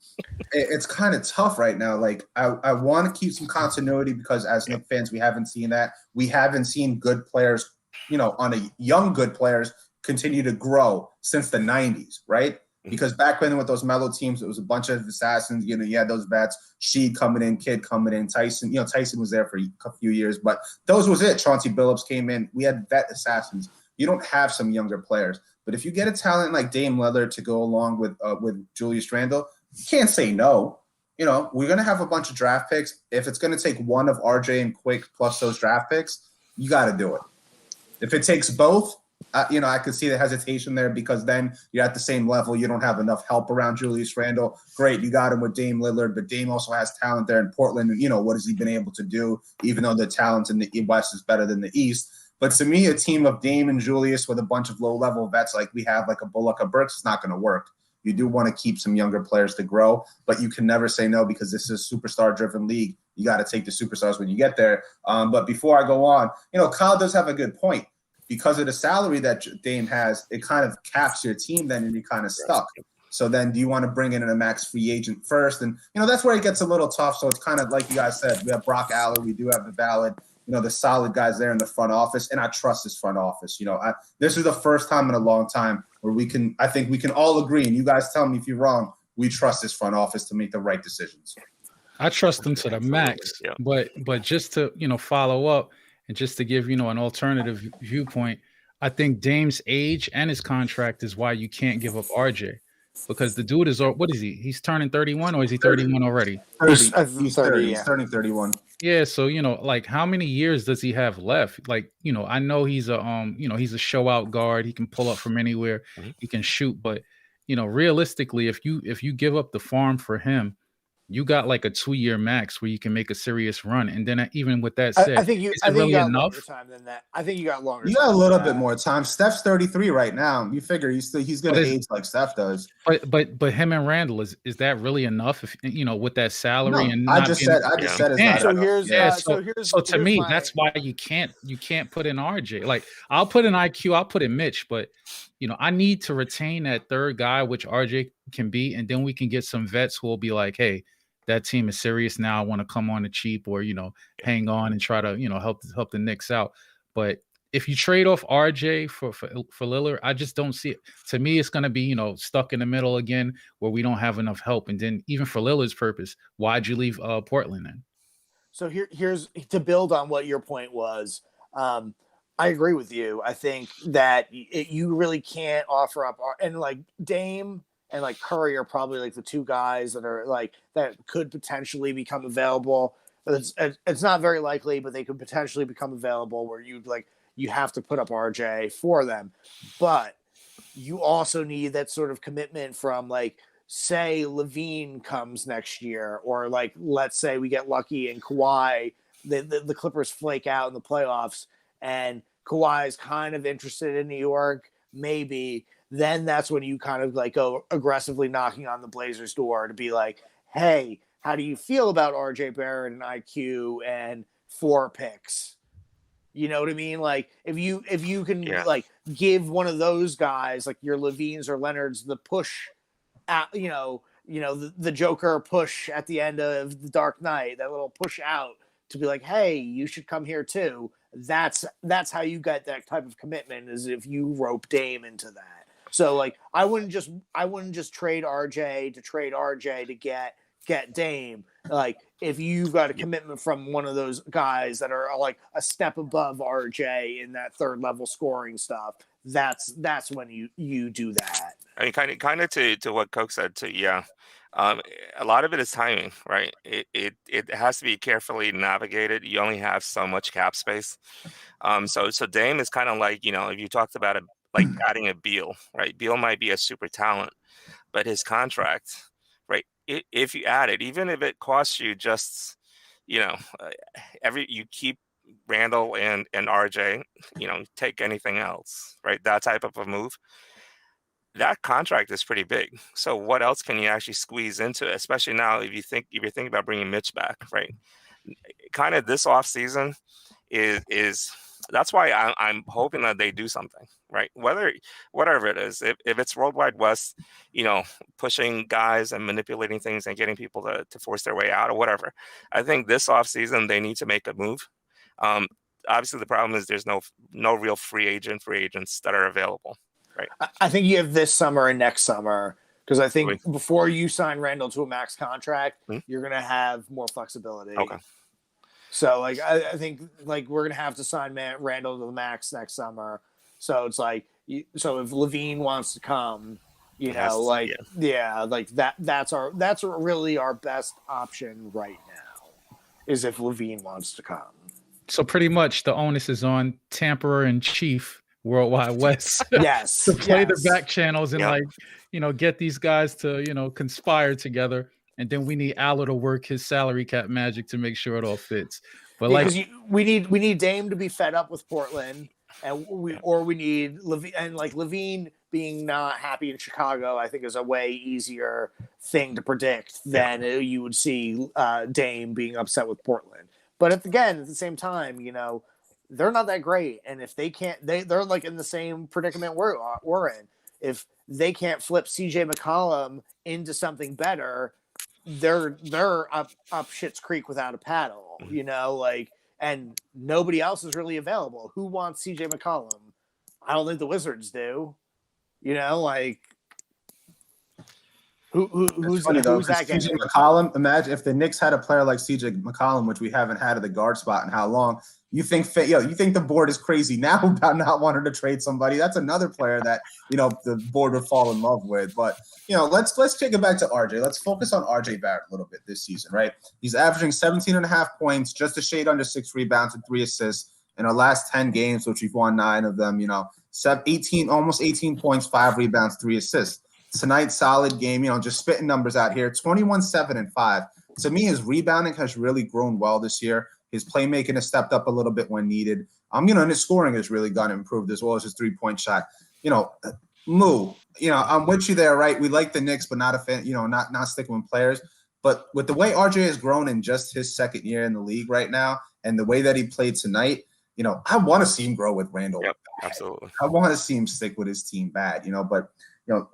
it's kind of tough right now. Like I want to keep some continuity because as Knicks fans, we haven't seen that. We haven't seen good players, young good players continue to grow since the 90s, right? Because back then with those mellow teams, it was a bunch of assassins. You had those vets, Sheed coming in, Kidd coming in, Tyson. Tyson was there for a few years, but those was it. Chauncey Billups came in. We had vet assassins. You don't have some younger players. But if you get a talent like Dame Lillard to go along with Julius Randle, you can't say no. We're going to have a bunch of draft picks. If it's going to take one of RJ and Quick plus those draft picks, you got to do it. If it takes both, I could see the hesitation there because then you're at the same level. You don't have enough help around Julius Randle. Great, you got him with Dame Lillard, but Dame also has talent there in Portland. And, what has he been able to do, even though the talent in the West is better than the East? But to me, a team of Dame and Julius with a bunch of low-level vets like we have, like a Bullock, a Burks, is not going to work. You do want to keep some younger players to grow, but you can never say no because this is a superstar-driven league. You got to take the superstars when you get there. But before I go on, Kyle does have a good point. Because of the salary that Dame has, it kind of caps your team then and you're kind of stuck. So then do you want to bring in a max free agent first? And, that's where it gets a little tough. So it's kind of like you guys said, we have Brock Aller, we do have the valid, the solid guys there in the front office. And I trust this front office. This is the first time in a long time where I think we can all agree, and you guys tell me if you're wrong, we trust this front office to make the right decisions. I trust them to the max, but just to, follow up, and just to give, an alternative viewpoint, I think Dame's age and his contract is why you can't give up RJ. Because the dude is, what is he? He's turning 31 or is he 31 already? 30. He's 30. He's turning 31. Yeah, so, like how many years does he have left? Like, I know he's he's a show out guard. He can pull up from anywhere. He can shoot. But, realistically, if you give up the farm for him, you got like a 2-year max where you can make a serious run. And then even with that said, I think you got enough? longer time than that. I think you got longer. You got a little bit more time. Steph's 33 right now. You figure he's going to age like Steph does. But him and Randle, is that really enough? If with that salary and I just said it's not enough. So to me, that's why you can't put in RJ. Like I'll put in IQ, I'll put in Mitch, but I need to retain that third guy, which RJ can be, and then we can get some vets who will be like, hey, that team is serious now. I want to come on the cheap or, hang on and try to, help the Knicks out. But if you trade off RJ for Lillard, I just don't see it. To me, it's going to be, stuck in the middle again where we don't have enough help. And then even for Lillard's purpose, why'd you leave Portland then? So here's to build on what your point was. I agree with you. I think that you really can't offer up and like Dame and like Curry are probably like the two guys that are like that could potentially become available. It's not very likely, but they could potentially become available where you have to put up RJ for them. But you also need that sort of commitment from like, say Levine comes next year, or like, let's say we get lucky and Kawhi, the Clippers flake out in the playoffs and Kawhi's kind of interested in New York, maybe. Then that's when you kind of like go aggressively knocking on the Blazers' door to be like, hey, how do you feel about RJ Barrett and IQ and 4 picks? You know what I mean? Like if you can like give one of those guys like your Levines or Leonards the push out, the Joker push at the end of The Dark Knight, that little push out to be like, hey, you should come here too. That's how you get that type of commitment, is if you rope Dame into that. So like I wouldn't just trade RJ to get Dame. Like if you've got a commitment from one of those guys that are like a step above RJ in that third level scoring stuff, that's when you do that. I mean, kind of to what Coke said too. Yeah, a lot of it is timing, right? It has to be carefully navigated. You only have so much cap space. So Dame is kind of like, if you talked about it, like adding a Beal, right? Beal might be a super talent, but his contract, right? If you add it, even if it costs you just, you keep Randle and RJ, take anything else, right? That type of a move. That contract is pretty big. So what else can you actually squeeze into it? Especially now, if you're thinking about bringing Mitch back, right? kind of this off season is that's why I'm hoping that they do something, right? Whatever it is, if it's Worldwide West, pushing guys and manipulating things and getting people to force their way out or whatever. I think this offseason they need to make a move. Obviously, the problem is there's no real free agents that are available, right? I think you have this summer and next summer, because I think before you sign Randle to a max contract, you're going to have more flexibility. Okay. So, like, I think, like, we're going to have to sign Randle to the max next summer. So it's like, so if Levine wants to come, that's really our best option right now, is if Levine wants to come. So pretty much the onus is on Tampa and Chief Worldwide West yes to play the back channels and get these guys to conspire together. And then we need Aller to work his salary cap magic to make sure it all fits. But we need Dame to be fed up with Portland, and we need Levine, and like Levine being not happy in Chicago, I think is a way easier thing to predict than you would see Dame being upset with Portland. But at the same time, they're not that great, and if they can't, they're like in the same predicament we're in. If they can't flip CJ McCollum into something better, they're up Schitt's Creek without a paddle, and nobody else is really available. Who wants CJ McCollum? I don't think the Wizards do. Who's funny though, that guy? CJ McCollum. Imagine if the Knicks had a player like CJ McCollum, which we haven't had at the guard spot in how long. You think the board is crazy now about not wanting to trade somebody? That's another player that the board would fall in love with. But let's take it back to RJ. Let's focus on RJ Barrett a little bit this season, right? He's averaging 17.5 points, just a shade under 6 rebounds and 3 assists in our last 10 games, which we've won 9 of them. almost 18 points, 5 rebounds, 3 assists. Tonight, solid game. Just spitting numbers out here: 21, 7, and 5. To me, his rebounding has really grown well this year. His playmaking has stepped up a little bit when needed. And his scoring has really gone improved as well as his 3-point shot. Moo, I'm with you there, right? We like the Knicks, but not a fan, not sticking with players. But with the way RJ has grown in just his second year in the league right now, and the way that he played tonight, I want to see him grow with Randle. Yep, absolutely. I want to see him stick with his team bad, but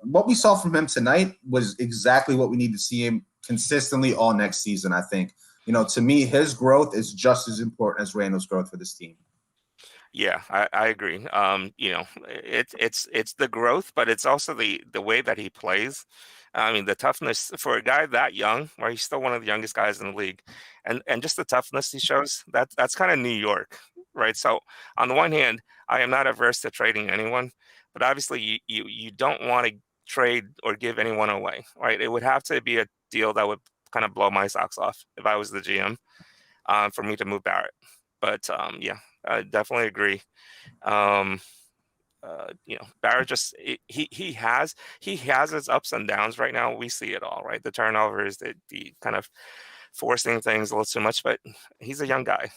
what we saw from him tonight was exactly what we need to see him consistently all next season, I think. To me, his growth is just as important as Randle's growth for this team. Yeah, I agree. It's the growth, but it's also the way that he plays. I mean, the toughness for a guy that young, where he's still one of the youngest guys in the league, and just the toughness he shows. That's kind of New York, right? So on the one hand, I am not averse to trading anyone, but obviously you don't want to trade or give anyone away, right? It would have to be a deal that would kind of blow my socks off if I was the GM for me to move Barrett. But I definitely agree. Barrett just he has his ups and downs right now. We see it all, right? The turnovers, the kind of forcing things a little too much, but he's a young guy.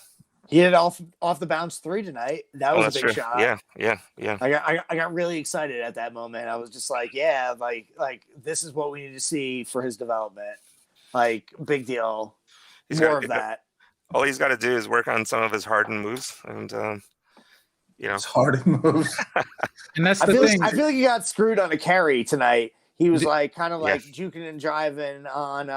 He hit off the bounce 3 tonight. That was a big shot. Yeah. I got really excited at that moment. I was just like, yeah, like this is what we need to see for his development. Like, big deal. More of that. All he's got to do is work on some of his hardened moves, and His hardened moves. And that's the thing. I feel like he got screwed on a carry tonight. He was kind of juking and driving on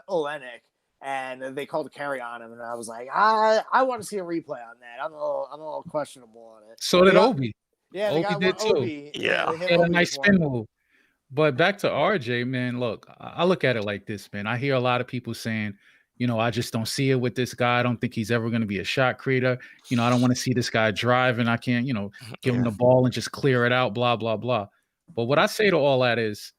Olenek. And they called a carry on him, and I was like, I want to see a replay on that. I'm a little questionable on it. So did Obi. Yeah, Obi did too. Obi. Yeah, he had a nice spin move. But back to RJ, man. Look, I look at it like this, man. I hear a lot of people saying, I just don't see it with this guy. I don't think he's ever going to be a shot creator. I don't want to see this guy drive, and I can't, give him the ball and just clear it out. Blah blah blah. But what I say to all that is,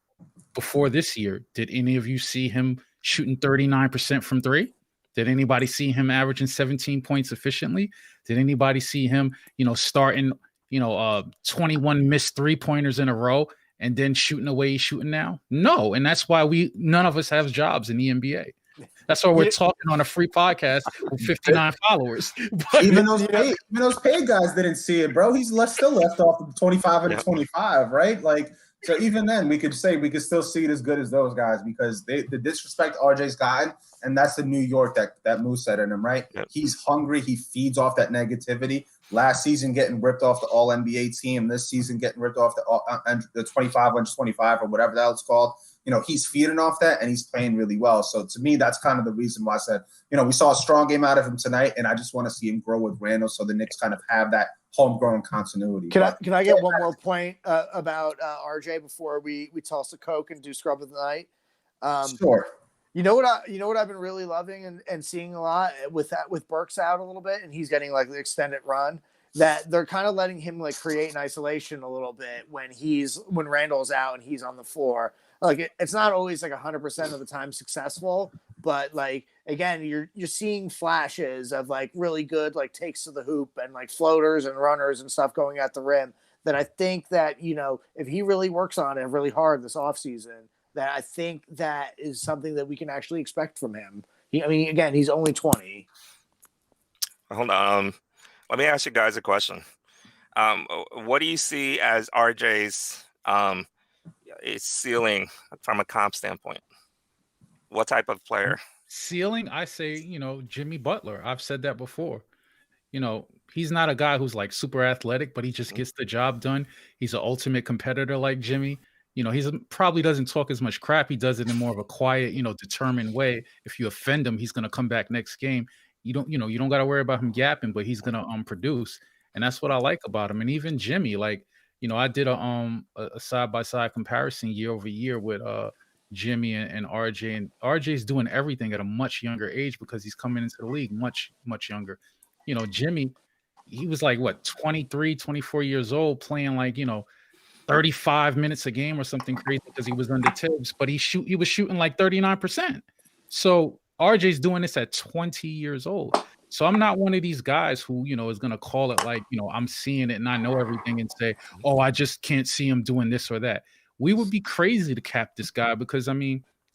before this year, did any of you see him shooting 39% from 3? Did anybody see him averaging 17 points efficiently? Did anybody see him, starting, 21 missed 3-pointers in a row and then shooting the way he's shooting now? No. And that's why none of us have jobs in the NBA. That's why we're talking on a free podcast with 59 followers. But even those paid guys didn't see it, bro. He's still left off the 25 and the 25, right? Like, So even then, we could still see it as good as those guys because the disrespect RJ's gotten, and that's the New York that Moose said in him, right? Yep. He's hungry. He feeds off that negativity. Last season, getting ripped off the All NBA team. This season, getting ripped off the 25 on 25 or whatever the hell it's called. He's feeding off that, and he's playing really well. So to me, that's kind of the reason why I said, we saw a strong game out of him tonight, and I just want to see him grow with Randle so the Knicks kind of have that homegrown continuity. Can I get one more point about RJ before we toss a Coke and do scrub of the night? Sure. You know what I've been really loving and seeing a lot with Burks out a little bit, and he's getting like the extended run, that they're kind of letting him like create an isolation a little bit when Randle's out and he's on the floor. Like it's not always like 100% of the time successful, but like again, you're seeing flashes of like really good like takes to the hoop and like floaters and runners and stuff going at the rim. That I think that if he really works on it really hard this offseason, that I think that is something that we can actually expect from him. Again, he's only 20. Hold on. Let me ask you guys a question. What do you see as RJ's ceiling from a comp standpoint? What type of player? Ceiling, I say, Jimmy Butler. I've said that before. He's not a guy who's like super athletic, but he just gets the job done. He's an ultimate competitor like Jimmy. He's probably doesn't talk as much crap. He does it in more of a quiet, determined way. If you offend him, he's going to come back next game. You don't got to worry about him yapping, but he's going to produce. And that's what I like about him. And even Jimmy, like, I did a side-by-side comparison year over year with Jimmy and RJ. And RJ's doing everything at a much younger age because he's coming into the league much, much younger. Jimmy, he was like, 23, 24 years old playing like, 35 minutes a game or something crazy because he was under Tibbs, but he was shooting like 39%. So RJ's doing this at 20 years old. So I'm not one of these guys who, is going to call it like, I'm seeing it and I know everything and say, oh, I just can't see him doing this or that. We would be crazy to cap this guy because,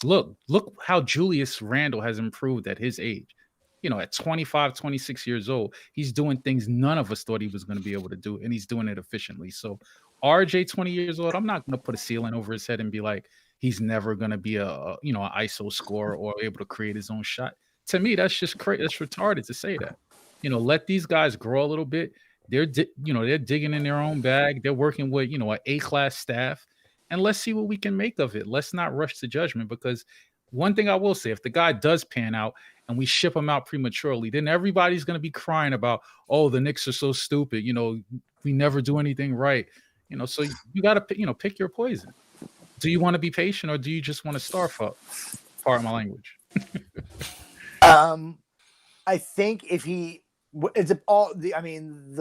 look how Julius Randle has improved at his age. At 25, 26 years old, he's doing things none of us thought he was going to be able to do, and he's doing it efficiently. So RJ, 20 years old, I'm not going to put a ceiling over his head and be like, he's never going to be an ISO scorer or able to create his own shot. To me, that's just crazy. That's retarded to say that. Let these guys grow a little bit. They're digging in their own bag. They're working with, an A-class staff, and let's see what we can make of it. Let's not rush to judgment because one thing I will say, if the guy does pan out and we ship him out prematurely, then everybody's going to be crying about, oh, the Knicks are so stupid. We never do anything right. So you got to, pick your poison. Do you want to be patient or do you just want to starve up? Pardon my language. I think the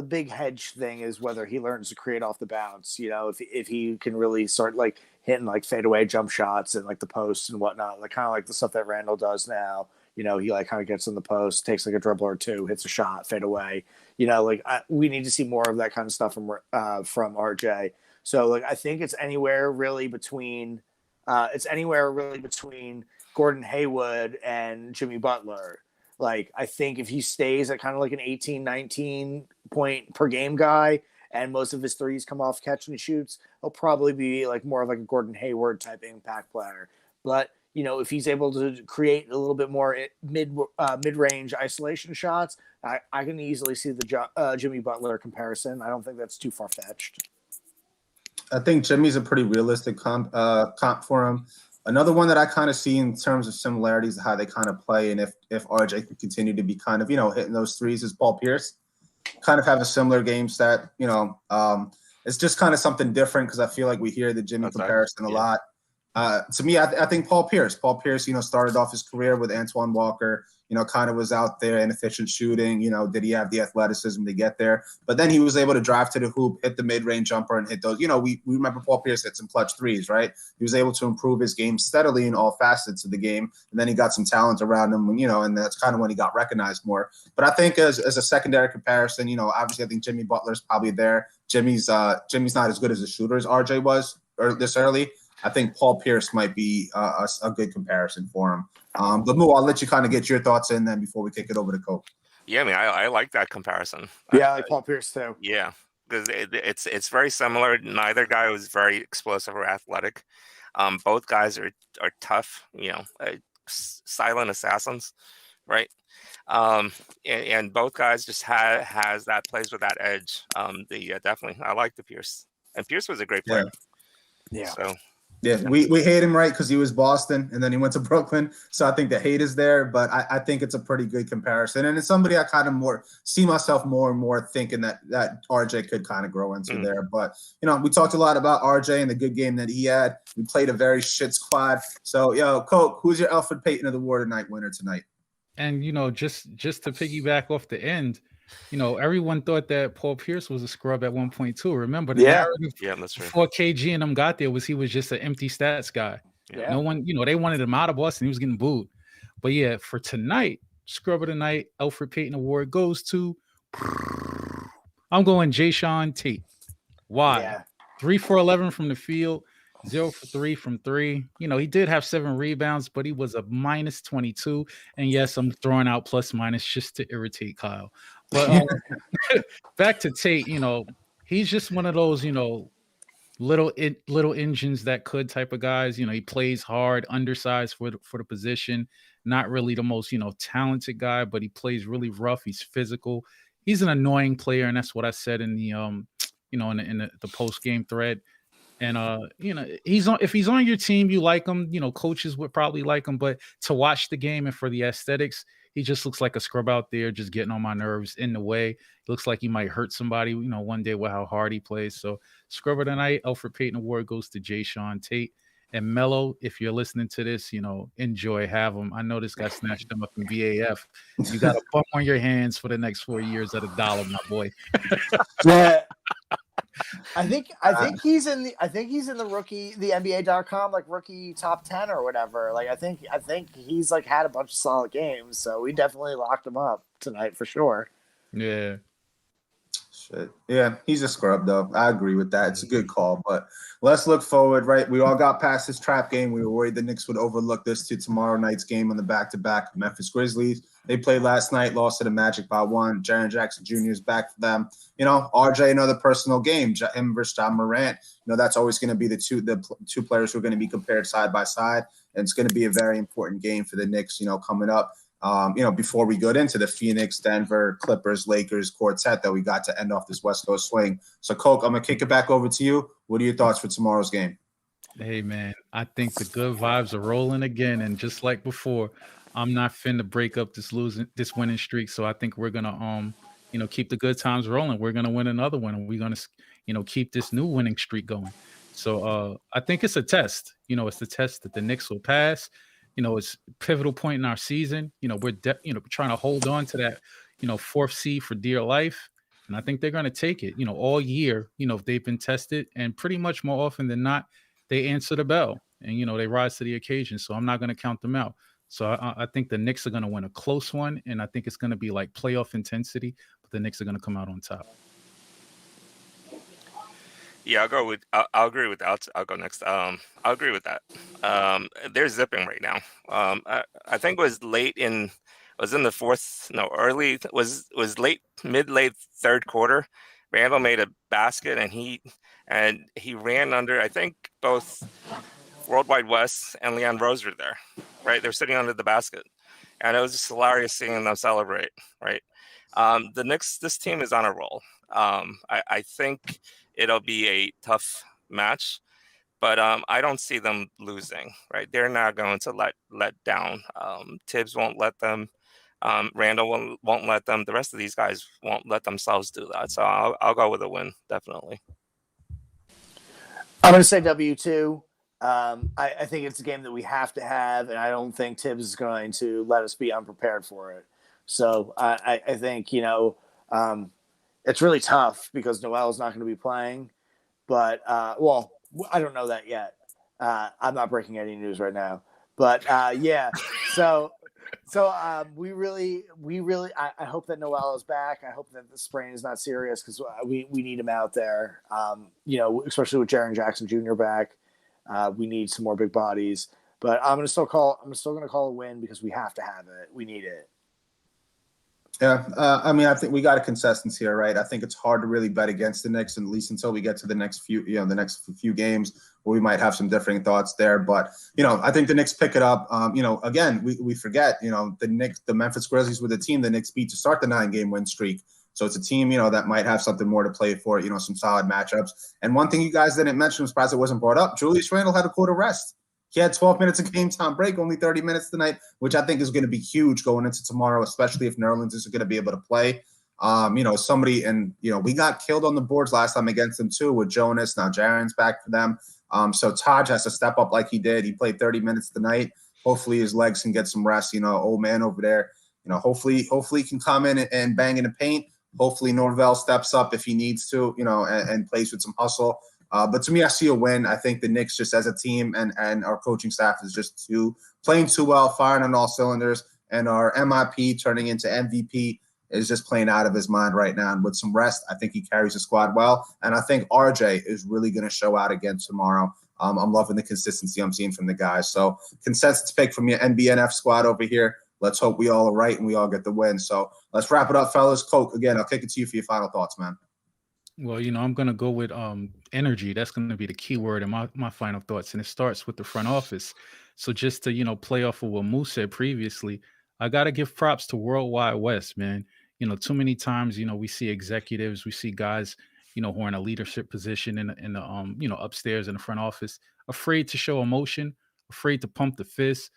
big hedge thing is whether he learns to create off the bounce. If he can really start like hitting like fadeaway jump shots and like the post and whatnot, like kind of like the stuff that Randle does now. He like kind of gets in the post, takes like a dribble or two, hits a shot, fade away. We need to see more of that kind of stuff from RJ. So like I think it's anywhere really between Gordon Hayward and Jimmy Butler. Like I think if he stays at kind of like an 18, 19 point per game guy and most of his threes come off catch and shoots, he'll probably be like more of like a Gordon Hayward type impact player. But if he's able to create a little bit more mid-range isolation shots, I can easily see the Jimmy Butler comparison. I don't think that's too far-fetched. I think Jimmy's a pretty realistic comp for him. Another one that I kind of see in terms of similarities to how they kind of play, and if RJ can continue to be kind of, hitting those threes, is Paul Pierce. Kind of have a similar game set, it's just kind of something different because I feel like we hear the Jimmy comparison a lot. To me, I think Paul Pierce, started off his career with Antoine Walker, kind of was out there, inefficient shooting, did he have the athleticism to get there? But then he was able to drive to the hoop, hit the mid-range jumper and hit those. We remember Paul Pierce hit some clutch threes, right? He was able to improve his game steadily in all facets of the game. And then he got some talent around him, and that's kind of when he got recognized more. But I think as a secondary comparison, obviously I think Jimmy Butler's probably there. Jimmy's not as good as a shooter as RJ was this early. I think Paul Pierce might be a good comparison for him. But Moo, I'll let you kind of get your thoughts in then before we kick it over to Coke. Yeah, I like that comparison. Yeah, I like Paul Pierce too. Yeah. because it's very similar. Neither guy was very explosive or athletic. Both guys are tough, silent assassins, right? And both guys just has that plays with that edge. Definitely, I like the Pierce, and Pierce was a great player. Yeah. So. Yeah, we hate him, right, because he was Boston and then he went to Brooklyn. So I think the hate is there, but I think it's a pretty good comparison. And it's somebody I kind of see myself more and more thinking that RJ could kind of grow into there. But, we talked a lot about RJ and the good game that he had. We played a very shit squad. So, Coke, who's your Alfred Payton of the War Tonight winner tonight? And, just to piggyback off the end, everyone thought that Paul Pierce was a scrub at 1.2. Remember, the narrative that's true. before KG and them got there was he was just an empty stats guy. Yeah. No one, they wanted him out of Boston. He was getting booed. But yeah, for tonight, scrub of the night, Alfred Payton Award goes to, I'm going Jayshawn Tate. Why? Yeah. 3 for 11 from the field, 0 for 3 from 3. He did have 7 rebounds, but he was a minus 22. And yes, I'm throwing out plus minus just to irritate Kyle. But back to Tate, he's just one of those, little engines that could type of guys. He plays hard, undersized for the position. Not really the most, talented guy, but he plays really rough. He's physical. He's an annoying player, and that's what I said in the in the post game thread. And if he's on your team, you like him. Coaches would probably like him, but to watch the game and for the aesthetics, he just looks like a scrub out there, just getting on my nerves in the way. Looks like he might hurt somebody, one day with how hard he plays. So scrub of the night, Alfred Payton Award goes to Jayshawn Tate. And Mello, if you're listening to this, enjoy, have him. I know this guy snatched him up in BAF. You got a bum on your hands for the next 4 years at $1, my boy. Yeah. I think he's in the rookie, the NBA.com rookie top 10 or whatever. I think he's had a bunch of solid games, so we definitely locked him up tonight for sure. Yeah. Shit. Yeah, he's a scrub though. I agree with that. It's a good call, but let's look forward, right? We all got past this trap game. We were worried the Knicks would overlook this to tomorrow night's game on the back-to-back Memphis Grizzlies. They played last night, lost to the Magic by 1. Jaren Jackson Jr. is back for them. RJ, another personal game. Him versus John Morant. That's always going to be the two players who are going to be compared side by side. And it's going to be a very important game for the Knicks, coming up. Before we get into the Phoenix, Denver, Clippers, Lakers quartet that we got to end off this West Coast swing. So, Coke, I'm going to kick it back over to you. What are your thoughts for tomorrow's game? Hey, man, I think the good vibes are rolling again. And just like before, I'm not finna break up this winning streak. So I think we're going to, keep the good times rolling. We're going to win another one. And we're going to, keep this new winning streak going. So I think it's a test. It's the test that the Knicks will pass. It's a pivotal point in our season. We're trying to hold on to that, 4th seed for dear life. And I think they're going to take it, all year, if they've been tested, and pretty much more often than not, they answer the bell and, they rise to the occasion. So I'm not going to count them out. So I think the Knicks are going to win a close one. And I think it's going to be like playoff intensity, but the Knicks are going to come out on top. Yeah, I'll agree with that. I'll go next. I'll agree with that. They're zipping right now. I think it was in the fourth, no, early, was mid-late third quarter. Randle made a basket and he ran under, I think both Worldwide West and Leon Rose were there, right? They're sitting under the basket. And it was just hilarious seeing them celebrate, right? The Knicks, this team is on a roll. I think it'll be a tough match, but I don't see them losing, right? They're not going to let down. Tibbs won't let them. Randall won't let them. The rest of these guys won't let themselves do that. So I'll go with a win, definitely. I'm going to say W2. I think it's a game that we have to have, and I don't think Tibbs is going to let us be unprepared for it. So I think, it's really tough because Noel is not going to be playing. But, I don't know that yet. I'm not breaking any news right now. But, yeah. So we really, I hope that Noel is back. I hope that the sprain is not serious because we need him out there, especially with Jaren Jackson Jr. back. We need some more big bodies. But I'm still going to call a win because we have to have it. We need it. Yeah, I mean, I think we got a consensus here, right? I think it's hard to really bet against the Knicks, at least until we get to the next few games, where we might have some differing thoughts there. But I think the Knicks pick it up. Again, we forget, the Memphis Grizzlies were the team the Knicks beat to start the 9-game win streak. So it's a team, that might have something more to play for, some solid matchups. And one thing you guys didn't mention, I'm surprised it wasn't brought up, Julius Randle had a quarter rest. He had 12 minutes of game time break, only 30 minutes tonight, which I think is going to be huge going into tomorrow, especially if Nerlens is going to be able to play. We got killed on the boards last time against them too with Jonas. Now Jaren's back for them. So Taj has to step up like he did. He played 30 minutes tonight. Hopefully his legs can get some rest. Old man over there. Hopefully he can come in and bang in the paint. Hopefully Norvell steps up if he needs to, and plays with some hustle. But to me, I see a win. I think the Knicks, just as a team and our coaching staff, is just playing too well, firing on all cylinders. And our MIP turning into MVP is just playing out of his mind right now. And with some rest, I think he carries the squad well. And I think RJ is really going to show out again tomorrow. I'm loving the consistency I'm seeing from the guys. So consensus pick from your NBNF squad over here. Let's hope we all are right and we all get the win. So let's wrap it up, fellas. Coke, again, I'll kick it to you for your final thoughts, man. Well, I'm going to go with energy. That's going to be the key word in my final thoughts. And it starts with the front office. So just to, play off of what Moose said previously, I got to give props to Worldwide West, man. Too many times, we see executives, we see guys, who are in a leadership position in the upstairs in the front office, afraid to show emotion, afraid to pump the fist,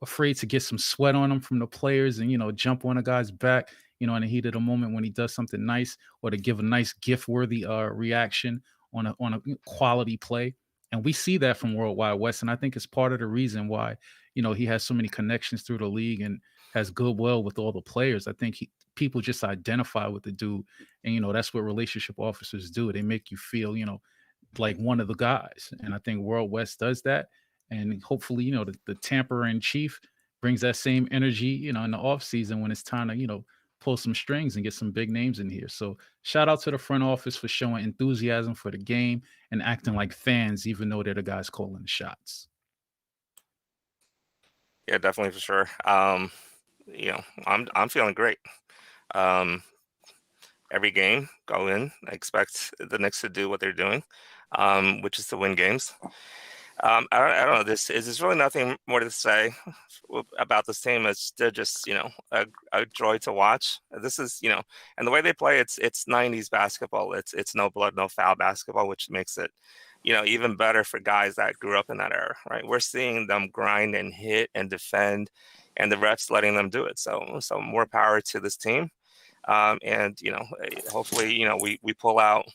afraid to get some sweat on them from the players and, jump on a guy's back, in the heat of the moment when he does something nice, or to give a nice gift-worthy reaction on a quality play. And we see that from Worldwide West. And I think it's part of the reason why, he has so many connections through the league and has goodwill with all the players. I think people just identify with the dude. And, that's what relationship officers do. They make you feel, like one of the guys. And I think World West does that. And hopefully, the Tampa-in-chief brings that same energy, in the offseason when it's time to, pull some strings and get some big names in here. So shout out to the front office for showing enthusiasm for the game and acting like fans, even though they're the guys calling the shots. Yeah, definitely, for sure. I'm feeling great. Every game, go in, I expect the Knicks to do what they're doing, which is to win games. I don't know. There's really nothing more to say about this team. It's they're just a joy to watch. This is and the way they play, it's 90s basketball. It's no blood, no foul basketball, which makes it even better for guys that grew up in that era. Right? We're seeing them grind and hit and defend, and the refs letting them do it. So more power to this team. And hopefully we pull out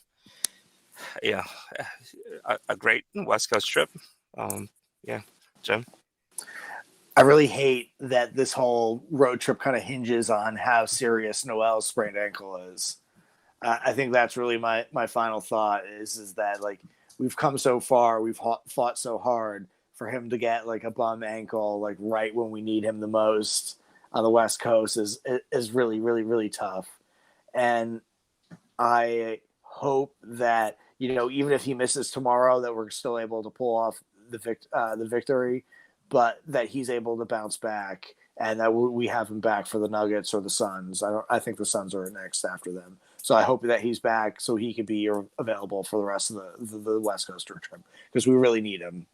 a great West Coast trip. Jim. I really hate that this whole road trip kind of hinges on how serious Noel's sprained ankle is. I think that's really my final thought is that like we've come so far, we've fought so hard for him to get like a bum ankle like right when we need him the most on the West Coast is really, really, really tough. And I hope that even if he misses tomorrow, that we're still able to pull off the victory, but that he's able to bounce back and that we have him back for the Nuggets or the Suns. I think the Suns are next after them. So I hope that he's back so he can be available for the rest of the West Coast trip because we really need him.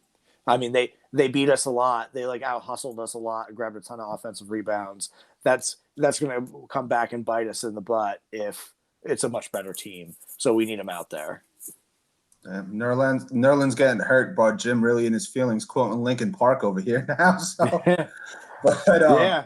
I mean, they beat us a lot. They like out hustled us a lot and grabbed a ton of offensive rebounds. That's going to come back and bite us in the butt if it's a much better team. So we need him out there. Nerlens getting hurt brought Jim really in his feelings, quoting Lincoln Park over here now. So, but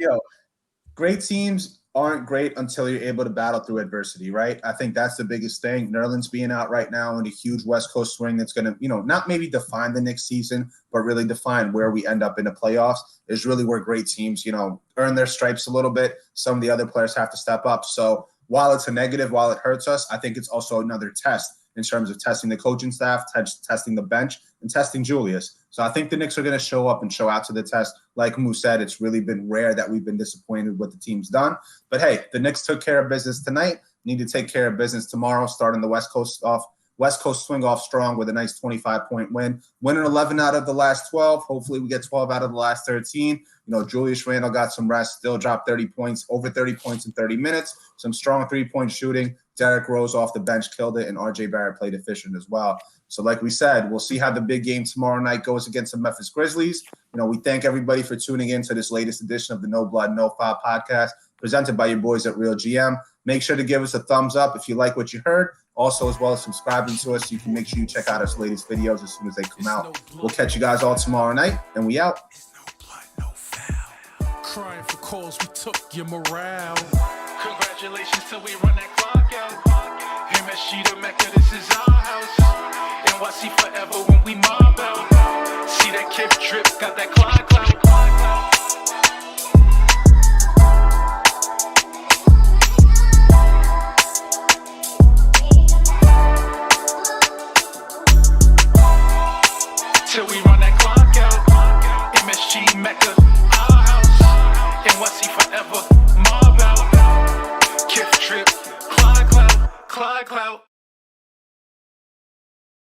great teams aren't great until you're able to battle through adversity, right? I think that's the biggest thing. Nerlens being out right now in a huge West Coast swing that's going to, not maybe define the next season, but really define where we end up in the playoffs is really where great teams, earn their stripes a little bit. Some of the other players have to step up. So while it's a negative, while it hurts us, I think it's also another test in terms of testing the coaching staff, testing the bench, and testing Julius. So I think the Knicks are going to show up and show out to the test. Like Moose said, it's really been rare that we've been disappointed with what the team's done. But hey, the Knicks took care of business tonight. Need to take care of business tomorrow, starting the West Coast off West Coast swing off strong with a nice 25-point win. Winning 11 out of the last 12. Hopefully we get 12 out of the last 13. Julius Randle got some rest, still dropped 30 points, over 30 points in 30 minutes. Some strong three-point shooting. Derrick Rose off the bench killed it, and RJ Barrett played efficient as well. So like we said, we'll see how the big game tomorrow night goes against the Memphis Grizzlies. We thank everybody for tuning in to this latest edition of the No Blood, No Foul podcast presented by your boys at Real GM. Make sure to give us a thumbs up if you like what you heard. Also, as well as subscribing to us, you can make sure you check out our latest videos as soon as they come out. We'll catch you guys all tomorrow night, and we out. Crying for calls, we took your morale. Congratulations till we run that clock out. MSG to Mecca, this is our house. NYC forever when we mob out. See that kid drip, got that clock clout. Till we run that clock out. MSG Mecca, our house. NYC forever.